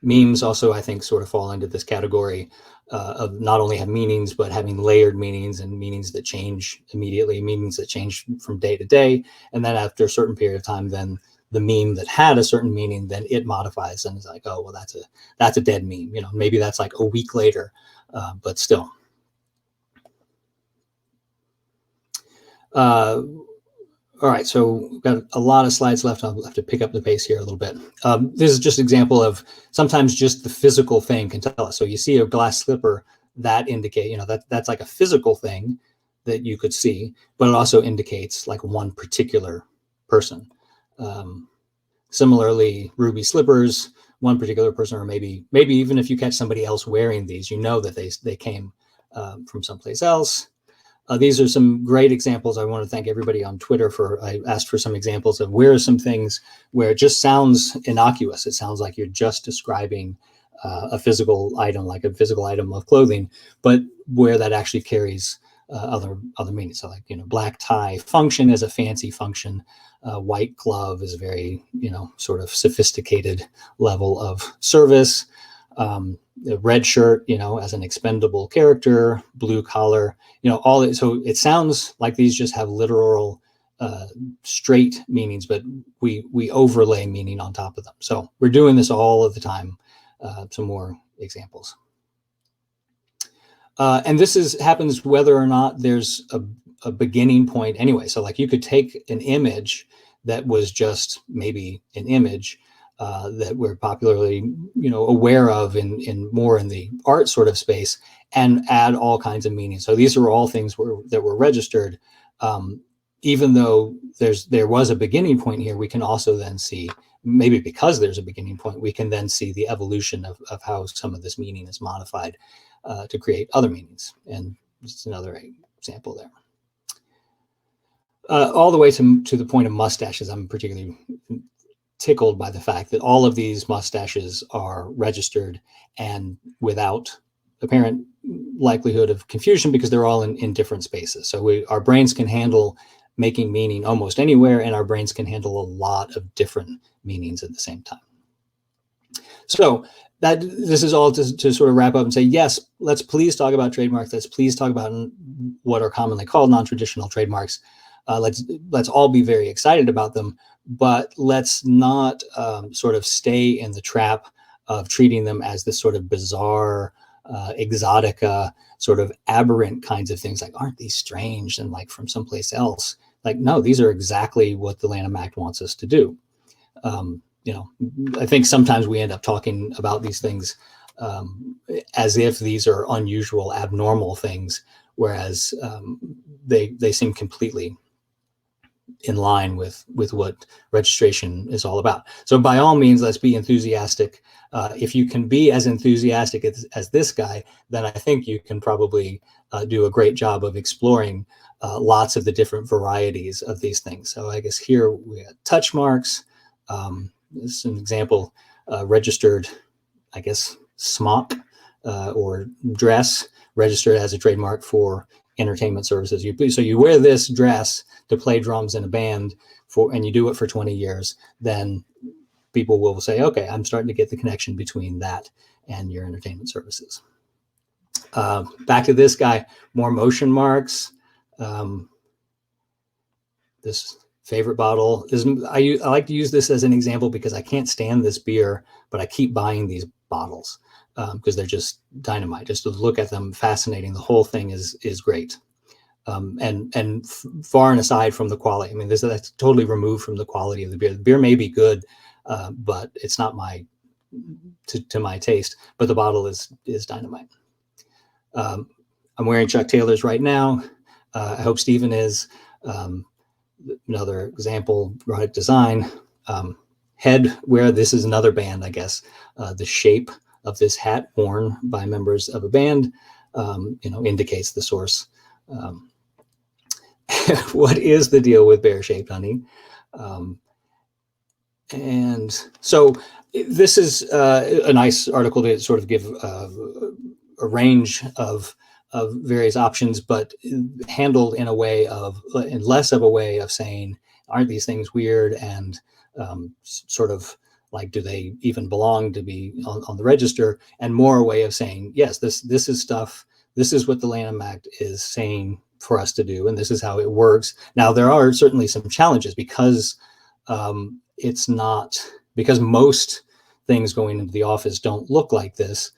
Memes also, I think, sort of fall into this category of not only have meanings, but having layered meanings and meanings that change immediately, meanings that change from day to day. And then after a certain period of time, then the meme that had a certain meaning, then it modifies and is like, oh, well, that's a dead meme. You know, maybe that's like a week later, but still. All right, so we've got a lot of slides left. I'll have to pick up the pace here a little bit. This is just an example of sometimes just the physical thing can tell us. So you see a glass slipper, that indicate, you know, that's like a physical thing that you could see, but it also indicates like one particular person. Similarly, ruby slippers, one particular person, or maybe even if you catch somebody else wearing these, you know that they came from someplace else. These are some great examples. I want to thank everybody on Twitter I asked for some examples of where are some things where it just sounds innocuous. It sounds like you're just describing a physical item, like a physical item of clothing, but where that actually carries other meanings. So like, you know, black tie function is a fancy function. White glove is a very, you know, sort of sophisticated level of service. The red shirt, you know, as an expendable character, blue collar, you know, all it. So it sounds like these just have literal, straight meanings, but we overlay meaning on top of them. So we're doing this all of the time. Some more examples. And this happens whether or not there's a beginning point anyway. So like you could take an image that was just maybe an image that we're popularly, you know, aware of in more in the art sort of space, and add all kinds of meanings. So these are all things that were registered. Even though there was a beginning point here, we can also then see, maybe because there's a beginning point, we can then see the evolution of how some of this meaning is modified to create other meanings. And just another example there. All the way to the point of mustaches, I'm particularly tickled by the fact that all of these mustaches are registered and without apparent likelihood of confusion, because they're all in different spaces. So our brains can handle making meaning almost anywhere, and our brains can handle a lot of different meanings at the same time. So this is all to sort of wrap up and say, yes, let's please talk about trademarks. Let's please talk about what are commonly called non-traditional trademarks. Let's all be very excited about them, but let's not sort of stay in the trap of treating them as this sort of bizarre, exotica, sort of aberrant kinds of things. Like, aren't these strange and like from someplace else? Like, no, these are exactly what the Lanham Act wants us to do. You know, I think sometimes we end up talking about these things as if these are unusual, abnormal things, whereas they seem completely in line with what registration is all about. So by all means, let's be enthusiastic. If you can be as enthusiastic as this guy, then I think you can probably do a great job of exploring lots of the different varieties of these things. So I guess here we have touch marks. This is an example, registered, I guess, smock or dress, registered as a trademark for entertainment services. So you wear this dress to play drums in a band and you do it for 20 years, then people will say, okay, I'm starting to get the connection between that and your entertainment services. Back to this guy, more motion marks. This favorite bottle is, I like to use this as an example because I can't stand this beer, but I keep buying these bottles because they're just dynamite. Just to look at them, fascinating. The whole thing is great. And far and aside from the quality, I mean, that's totally removed from the quality of the beer. The beer may be good, but it's not to my taste. But the bottle is dynamite. I'm wearing Chuck Taylors right now. I hope Stephen is. another example, product design, head, where this is another band, I guess, the shape of this hat worn by members of a band, indicates the source. What is the deal with bear-shaped honey? And so this is a nice article to sort of give a range of various options, but handled in a way in less of a way of saying, aren't these things weird? And sort of like, do they even belong to be on the register? And more a way of saying, yes, this is stuff. This is what the Lanham Act is saying for us to do, and this is how it works. Now, there are certainly some challenges because because most things going into the office don't look like this.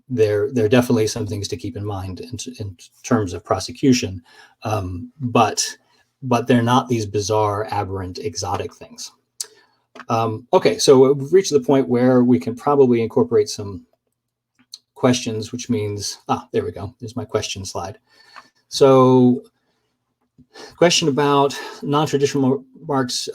There are definitely some things to keep in mind in terms of prosecution, but they're not these bizarre, aberrant, exotic things. Okay, so we've reached the point where we can probably incorporate some questions, which means, there we go. There's my question slide. So, question about non-traditional marks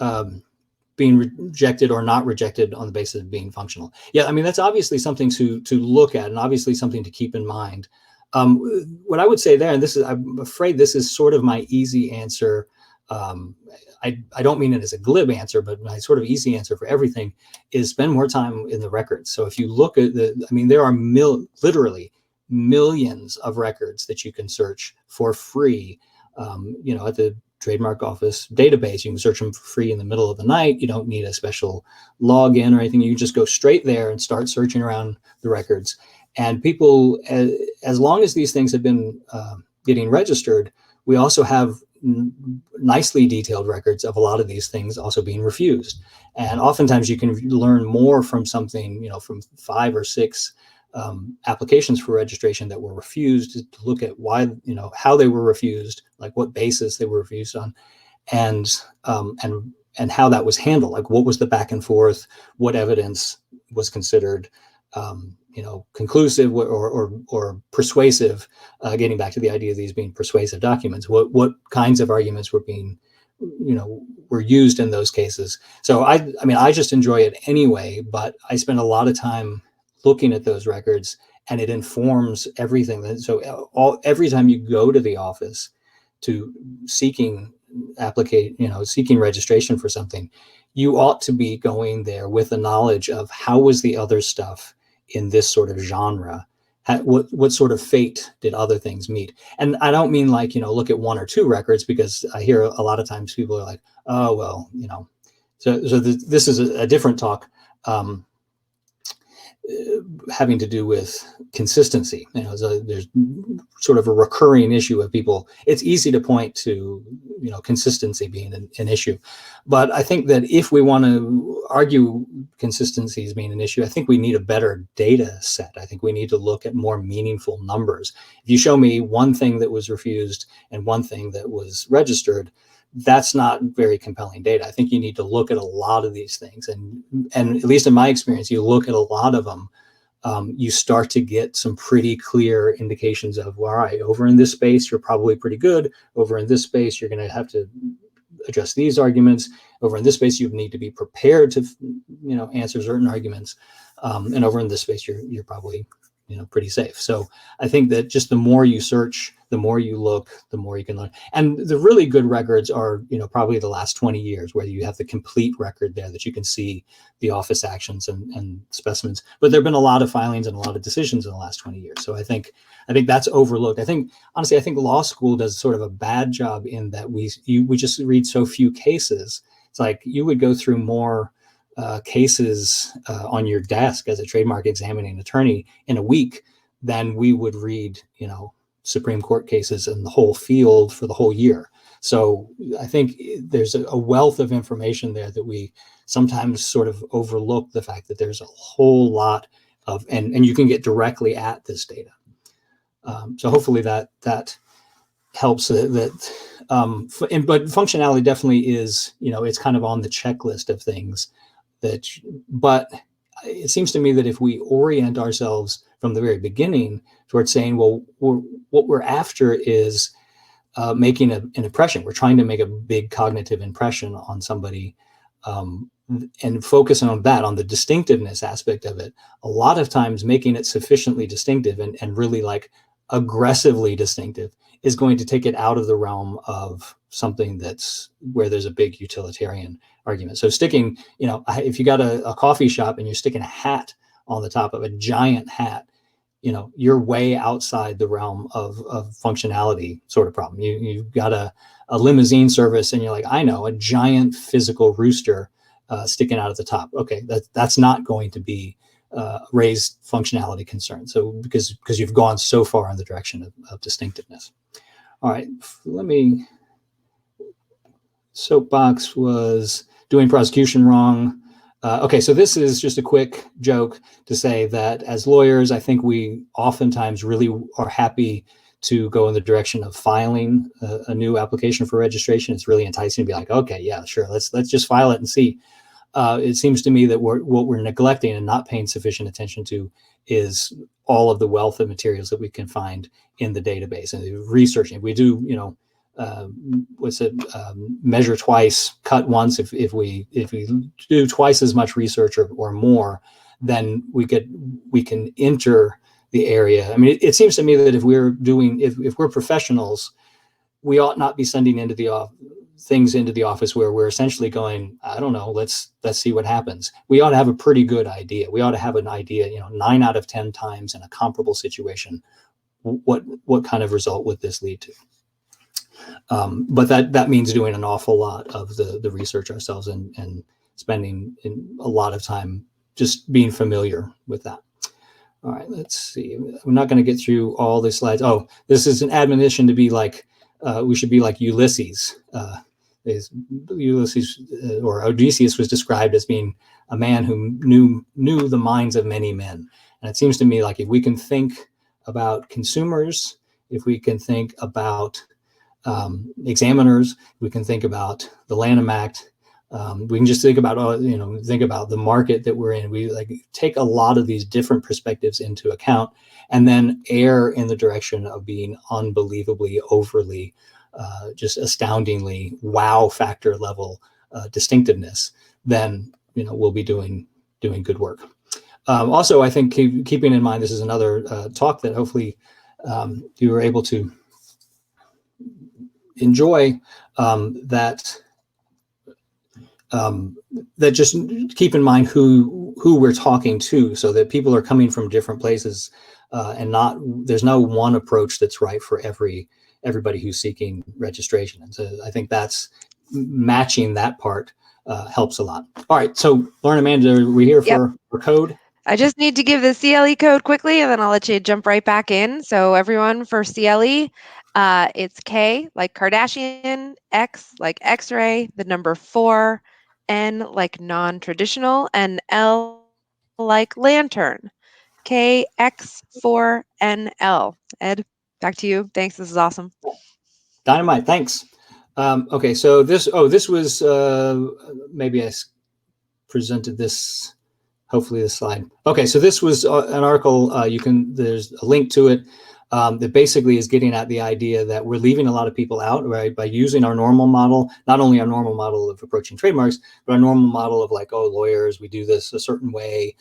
being rejected or not rejected on the basis of being functional. Yeah, I mean, that's obviously something to look at and obviously something to keep in mind. What I would say there, and I'm afraid this is sort of my easy answer. I don't mean it as a glib answer, but my sort of easy answer for everything is spend more time in the records. So if you look at there are literally millions of records that you can search for free, at the trademark office database. You can search them for free in the middle of the night. You don't need a special login or anything. You just go straight there and start searching around the records. And people, as long as these things have been getting registered, we also have nicely detailed records of a lot of these things also being refused. And oftentimes you can learn more from something, from 5 or 6 applications for registration that were refused, to look at why, how they were refused, like what basis they were refused on, and how that was handled, like what was the back and forth, what evidence was considered, conclusive or persuasive, getting back to the idea of these being persuasive documents, what kinds of arguments were being, were used in those cases. So I just enjoy it anyway, but I spend a lot of time looking at those records, and it informs everything. So every time you go to the office to seeking registration for something, you ought to be going there with the knowledge of how was the other stuff in this sort of genre. What sort of fate did other things meet? And I don't mean like, look at 1 or 2 records, because I hear a lot of times people are like, oh, well, so this is a different talk. Having to do with consistency. There's sort of a recurring issue of people. It's easy to point to, consistency being an issue. But I think that if we want to argue consistency as being an issue, I think we need a better data set. I think we need to look at more meaningful numbers. If you show me one thing that was refused and one thing that was registered, that's not very compelling data. I think you need to look at a lot of these things. And at least in my experience, you look at a lot of them, you start to get some pretty clear indications of, well, all right, over in this space, you're probably pretty good. Over in this space, you're going to have to address these arguments. Over in this space, you need to be prepared to, answer certain arguments. And over in this space, you're probably, pretty safe. So I think that just the more you search, the more you look, the more you can learn. And the really good records are, probably the last 20 years, where you have the complete record there that you can see the office actions and specimens. But there've been a lot of filings and a lot of decisions in the last 20 years. So I think that's overlooked. Honestly, I think law school does sort of a bad job in that we just read so few cases. It's like you would go through more cases on your desk as a trademark examining attorney in a week than we would read, Supreme Court cases in the whole field for the whole year. So I think there's a wealth of information there that we sometimes sort of overlook, the fact that there's a whole lot of, and you can get directly at this data. So hopefully that helps. But functionality definitely is, it's kind of on the checklist of things but it seems to me that if we orient ourselves from the very beginning towards saying, well, what we're after is making an impression. We're trying to make a big cognitive impression on somebody, and focusing on that, on the distinctiveness aspect of it. A lot of times making it sufficiently distinctive and really like aggressively distinctive is going to take it out of the realm of something that's where there's a big utilitarian argument. So sticking, if you got a coffee shop and you're sticking a hat on the top of a giant hat, you're way outside the realm of functionality sort of problem. You've got a limousine service and you're like, I know, a giant physical rooster sticking out at the top. Okay, that's not going to be raise functionality concerns. So because you've gone so far in the direction of distinctiveness. All right, Soapbox was doing prosecution wrong. Okay, so this is just a quick joke to say that as lawyers, I think we oftentimes really are happy to go in the direction of filing a new application for registration. It's really enticing to be like, okay, yeah, sure, let's just file it and see. It seems to me that what we're neglecting and not paying sufficient attention to is all of the wealth of materials that we can find in the database and researching. We do, measure twice, cut once. If we do twice as much research or more, then we can enter the area. I mean, it seems to me that if we're professionals, we ought not be sending things into the office where we're essentially going, I don't know, let's see what happens. We ought to have a pretty good idea. We ought to have an idea, 9 out of 10 times in a comparable situation, what kind of result would this lead to? But that means doing an awful lot of the research ourselves and spending a lot of time just being familiar with that. All right, let's see. I'm not going to get through all the slides. Oh, this is an admonition to be like, we should be like Ulysses. Ulysses or Odysseus was described as being a man who knew the minds of many men. And it seems to me like if we can think about consumers, if we can think about examiners, we can think about the Lanham Act, we can just think about the market that we're in. We take a lot of these different perspectives into account and then err in the direction of being unbelievably overly just astoundingly wow factor level distinctiveness, then we'll be doing good work. Also, I think keeping in mind, this is another talk that hopefully you were able to enjoy, that just keep in mind who we're talking to, so that people are coming from different places, and there's no one approach that's right for everybody who's seeking registration. And so I think that's matching that part helps a lot. All right, so Lauren, Amanda, are we here for code? I just need to give the CLE code quickly, and then I'll let you jump right back in. So everyone, for CLE, it's K like Kardashian, X like X-ray, the number 4, N like non-traditional, and L like lantern. KX4NL. Ed, back to you. Thanks. This is awesome. Dynamite. Thanks. Okay, so this was maybe I presented this. Hopefully this slide. Okay, so this was an article. There's a link to it that basically is getting at the idea that we're leaving a lot of people out, right, by using our normal model, not only our normal model of approaching trademarks, but our normal model of lawyers, we do this a certain way.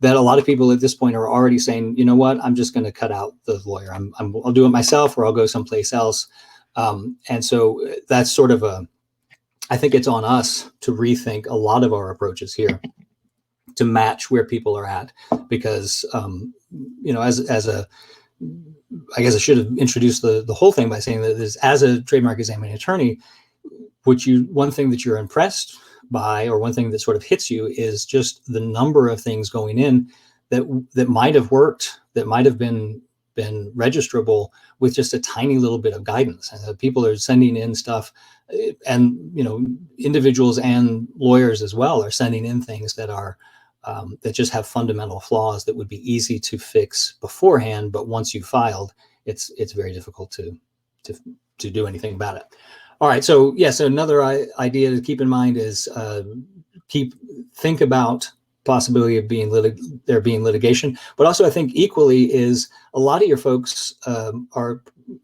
That a lot of people at this point are already saying, you know what, I'm just going to cut out the lawyer. I'll do it myself, or I'll go someplace else. And so that's sort of I think it's on us to rethink a lot of our approaches here to match where people are at, because I guess I should have introduced the whole thing by saying that as a trademark examining attorney, one thing that you're impressed by, or one thing that sort of hits you, is just the number of things going in that might have worked, that might have been registrable with just a tiny little bit of guidance. And people are sending in stuff, and individuals and lawyers as well are sending in things that are that just have fundamental flaws that would be easy to fix beforehand, but once you filed, it's very difficult to do anything about it. All right, so yes, another idea to keep in mind is think about possibility of there being litigation, but also I think equally is a lot of your folks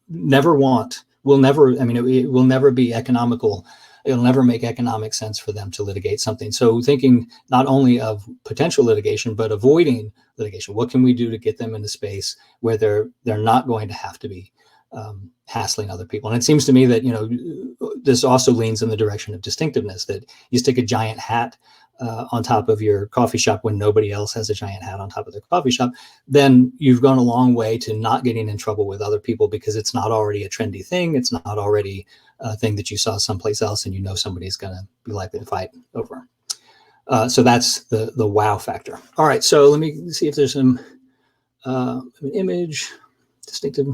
never want will never, I mean, it will never be economical. It'll never make economic sense for them to litigate something. So thinking not only of potential litigation, but avoiding litigation. What can we do to get them into space where they're not going to have to be hassling other people? And it seems to me that, you know, this also leans in the direction of distinctiveness, that you stick a giant hat on top of your coffee shop when nobody else has a giant hat on top of their coffee shop, then you've gone a long way to not getting in trouble with other people, because it's not already a trendy thing. It's not already a thing that you saw someplace else and you know somebody's going to be likely to fight over. So that's the wow factor. All right, so let me see if there's some an image, distinctive.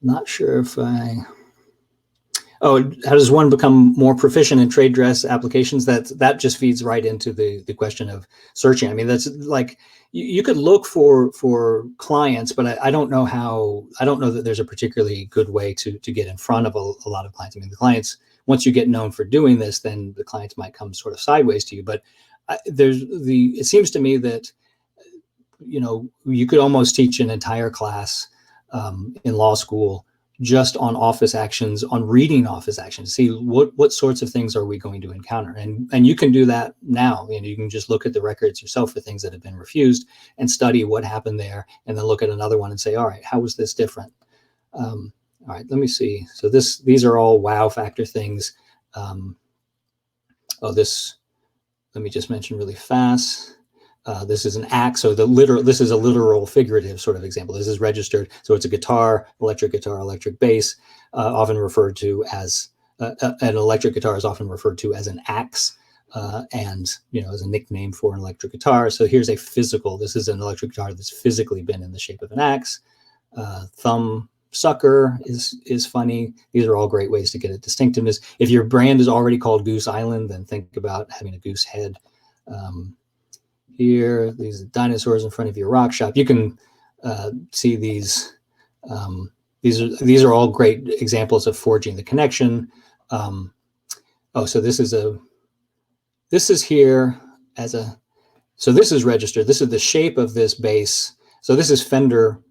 Not sure if oh, how does one become more proficient in trade dress applications? That just feeds right into the question of searching. I mean, that's like, you could look for clients, but I don't know that there's a particularly good way to get in front of a lot of clients. I mean, the clients, once you get known for doing this, then the clients might come sort of sideways to you. But it seems to me that, you know, you could almost teach an entire class in law school just on office actions, on reading office actions, see what sorts of things are we going to encounter. And you can do that now. You know, you can just look at the records yourself for things that have been refused and study what happened there, and then look at another one and say, all right, how was this different? All right, let me see. So these are all wow factor things. Let me just mention really fast. This is an axe, so this is a literal figurative sort of example. This is registered, so it's a guitar, electric bass, often referred to as an electric guitar is often referred to as an axe, and, you know, as a nickname for an electric guitar. So here's a physical. This is an electric guitar that's physically been in the shape of an axe. Thumb sucker is funny. These are all great ways to get a distinctiveness. If your brand is already called Goose Island, then think about having a goose head. Here, these dinosaurs in front of your rock shop. You can see these. These are all great examples of forging the connection. So this is here as a. So this is registered. This is the shape of this base. So this is Fender,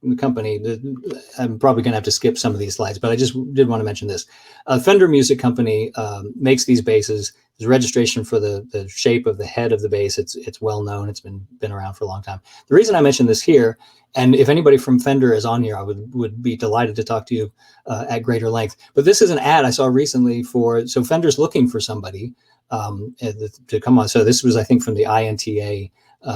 the company. I'm probably going to have to skip some of these slides, but I just did want to mention this. Fender Music Company makes these basses. There's registration for the shape of the head of the bass. It's well known. It's been around for a long time. The reason I mentioned this here, and if anybody from Fender is on here, I would be delighted to talk to you at greater length. But this is an ad I saw recently so Fender's looking for somebody to come on. So this was, I think, from the INTA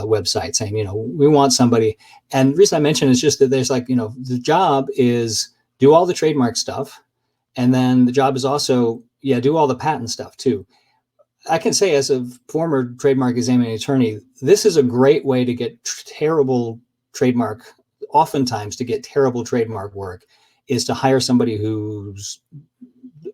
website, saying, you know, we want somebody. And the reason I mention is just that there's, like, you know, the job is do all the trademark stuff, and then the job is also, do all the patent stuff too. I can say, as a former trademark examining attorney, this is a great way to get oftentimes to get terrible trademark work, is to hire somebody who's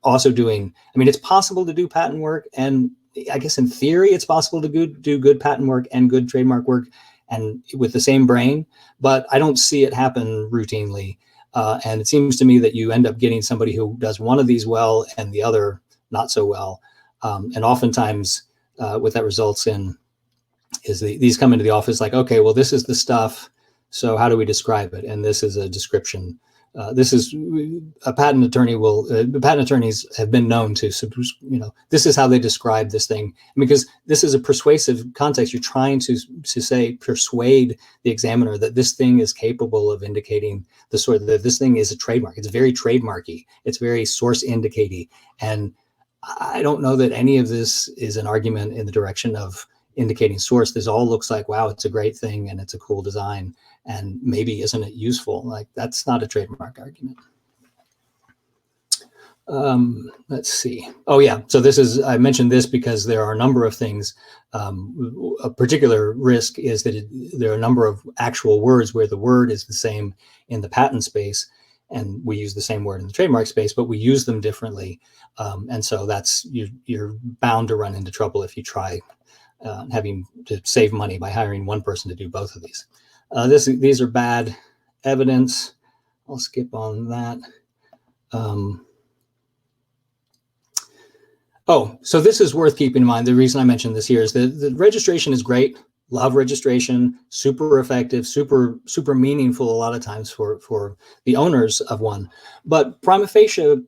also doing, I mean, it's possible to do patent work, and I guess in theory it's possible to do good patent work and good trademark work, and with the same brain, but I don't see it happen routinely. And it seems to me that you end up getting somebody who does one of these well and the other not so well. And oftentimes what that results in is these come into the office like, okay, well, this is the stuff, so how do we describe it? And this is a description. This is a patent attorney patent attorneys have been known to, you know, this is how they describe this thing, because this is a persuasive context. You're trying to persuade the examiner that this thing is capable of indicating that this thing is a trademark. It's very trademarky. It's very source indicating. And I don't know that any of this is an argument in the direction of indicating source. This all looks like, wow, it's a great thing and it's a cool design, and maybe isn't it useful? Like, that's not a trademark argument. Let's see. Oh yeah, so I mentioned this because there are a number of things. A particular risk is that there are a number of actual words where the word is the same in the patent space, and we use the same word in the trademark space, but we use them differently. And so you're bound to run into trouble if you try having to save money by hiring one person to do both of these. These are bad evidence. I'll skip on that. So this is worth keeping in mind. The reason I mentioned this here is that the registration is great. love registration, super effective, super meaningful a lot of times for the owners of one. But prima facie,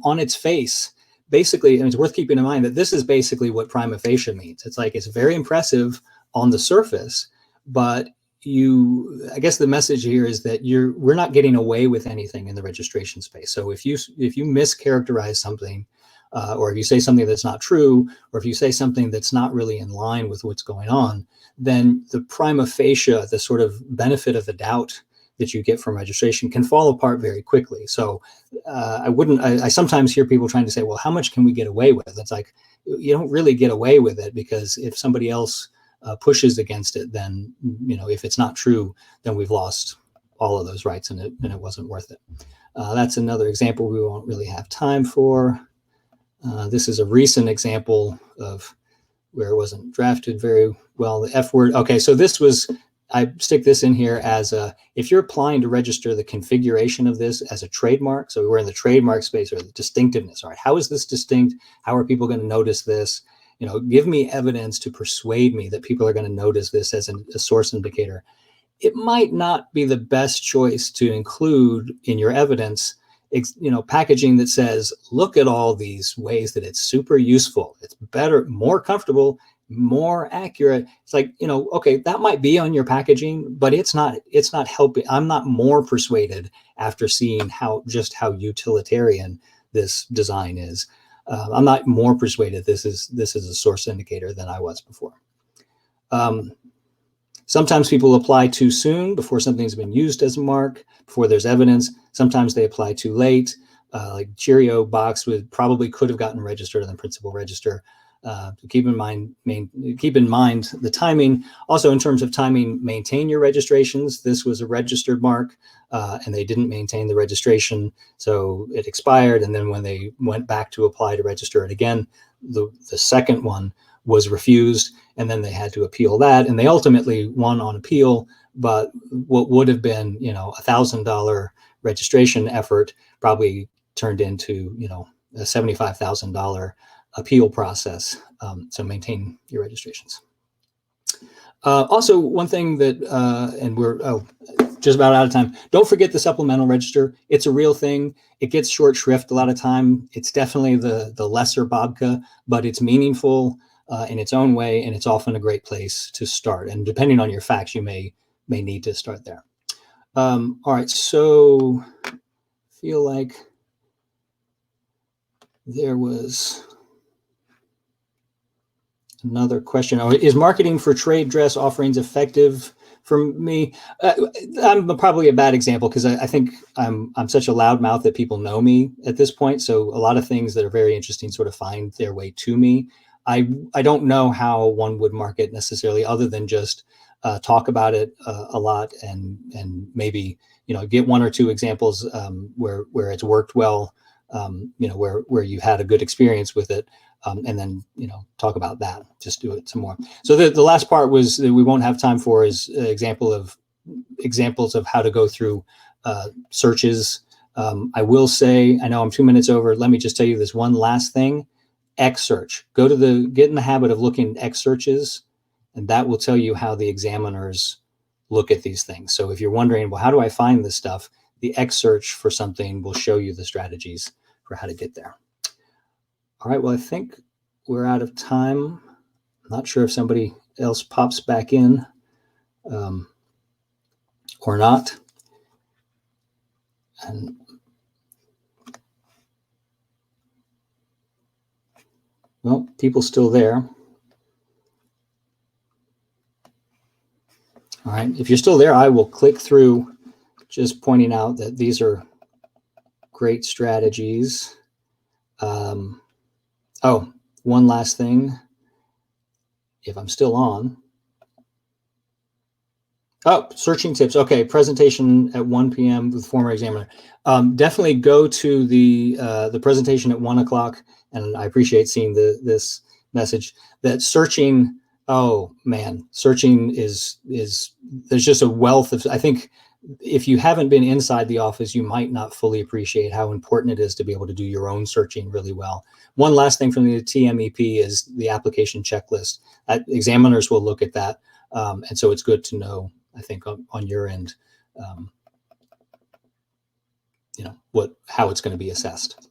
on its face, basically, and it's worth keeping in mind that this is basically what prima facie means. It's like, it's very impressive on the surface, but I guess the message here is that we're not getting away with anything in the registration space. So if you mischaracterize something, or if you say something that's not true, or if you say something that's not really in line with what's going on, then the prima facie, the sort of benefit of the doubt that you get from registration, can fall apart very quickly. So I sometimes hear people trying to say, well, how much can we get away with? It's like, you don't really get away with it, because if somebody else pushes against it, then, if it's not true, then we've lost all of those rights, and it wasn't worth it. That's another example we won't really have time for. This is a recent example of where it wasn't drafted very well, the F word. Okay, so I stick this in here as if you're applying to register the configuration of this as a trademark, so we're in the trademark space, or the distinctiveness. All right, how is this distinct? How are people going to notice this? Give me evidence to persuade me that people are going to notice this as a source indicator. It might not be the best choice to include in your evidence packaging that says, look at all these ways that it's super useful, it's better, more comfortable, more accurate. It's like, okay, that might be on your packaging, but it's not helping. I'm not more persuaded after seeing how utilitarian this design is. I'm not more persuaded this is a source indicator than I was before. Sometimes people apply too soon, before something's been used as a mark, before there's evidence. Sometimes they apply too late. Like Cheerio box could have gotten registered in the principal register. Keep in mind the timing. Also, in terms of timing, maintain your registrations. This was a registered mark, and they didn't maintain the registration, so it expired. And then when they went back to apply to register it again, the second one was refused, and then they had to appeal that, and they ultimately won on appeal. But what would have been, $1,000 registration effort probably turned into, a $75,000 appeal process. So maintain your registrations. Also, one thing that, and we're just about out of time, don't forget the supplemental register. It's a real thing. It gets short shrift a lot of time. It's definitely the lesser babka, but it's meaningful in its own way, and it's often a great place to start. And depending on your facts, you may need to start there. All right, so I feel like there was another question. Oh, is marketing for trade dress offerings effective for me? I'm probably a bad example, because I think I'm such a loudmouth that people know me at this point. So a lot of things that are very interesting sort of find their way to me. I don't know how one would market necessarily, other than just talk about it a lot, and maybe get one or two examples where it's worked well, where you had a good experience with it. And then, talk about that, just do it some more. So the last part was that we won't have time for is examples of how to go through searches. I will say, I know I'm 2 minutes over. Let me just tell you this one last thing. X search. Get in the habit of looking at X searches, and that will tell you how the examiners look at these things. So if you're wondering, well, how do I find this stuff? The X search for something will show you the strategies for how to get there. All right, well, I think we're out of time. I'm not sure if somebody else pops back in or not. And well, people still there. All right, if you're still there, I will click through, just pointing out that these are great strategies. Oh, one last thing, if I'm still on. Oh, searching tips. Okay, presentation at 1 p.m. with former examiner. Definitely go to the presentation at 1 o'clock, and I appreciate seeing this message that searching. Oh man, searching is there's just a wealth of. I think if you haven't been inside the office, you might not fully appreciate how important it is to be able to do your own searching really well. One last thing from the TMEP is the application checklist. Examiners will look at that. And so it's good to know, I think, on your end, how it's going to be assessed.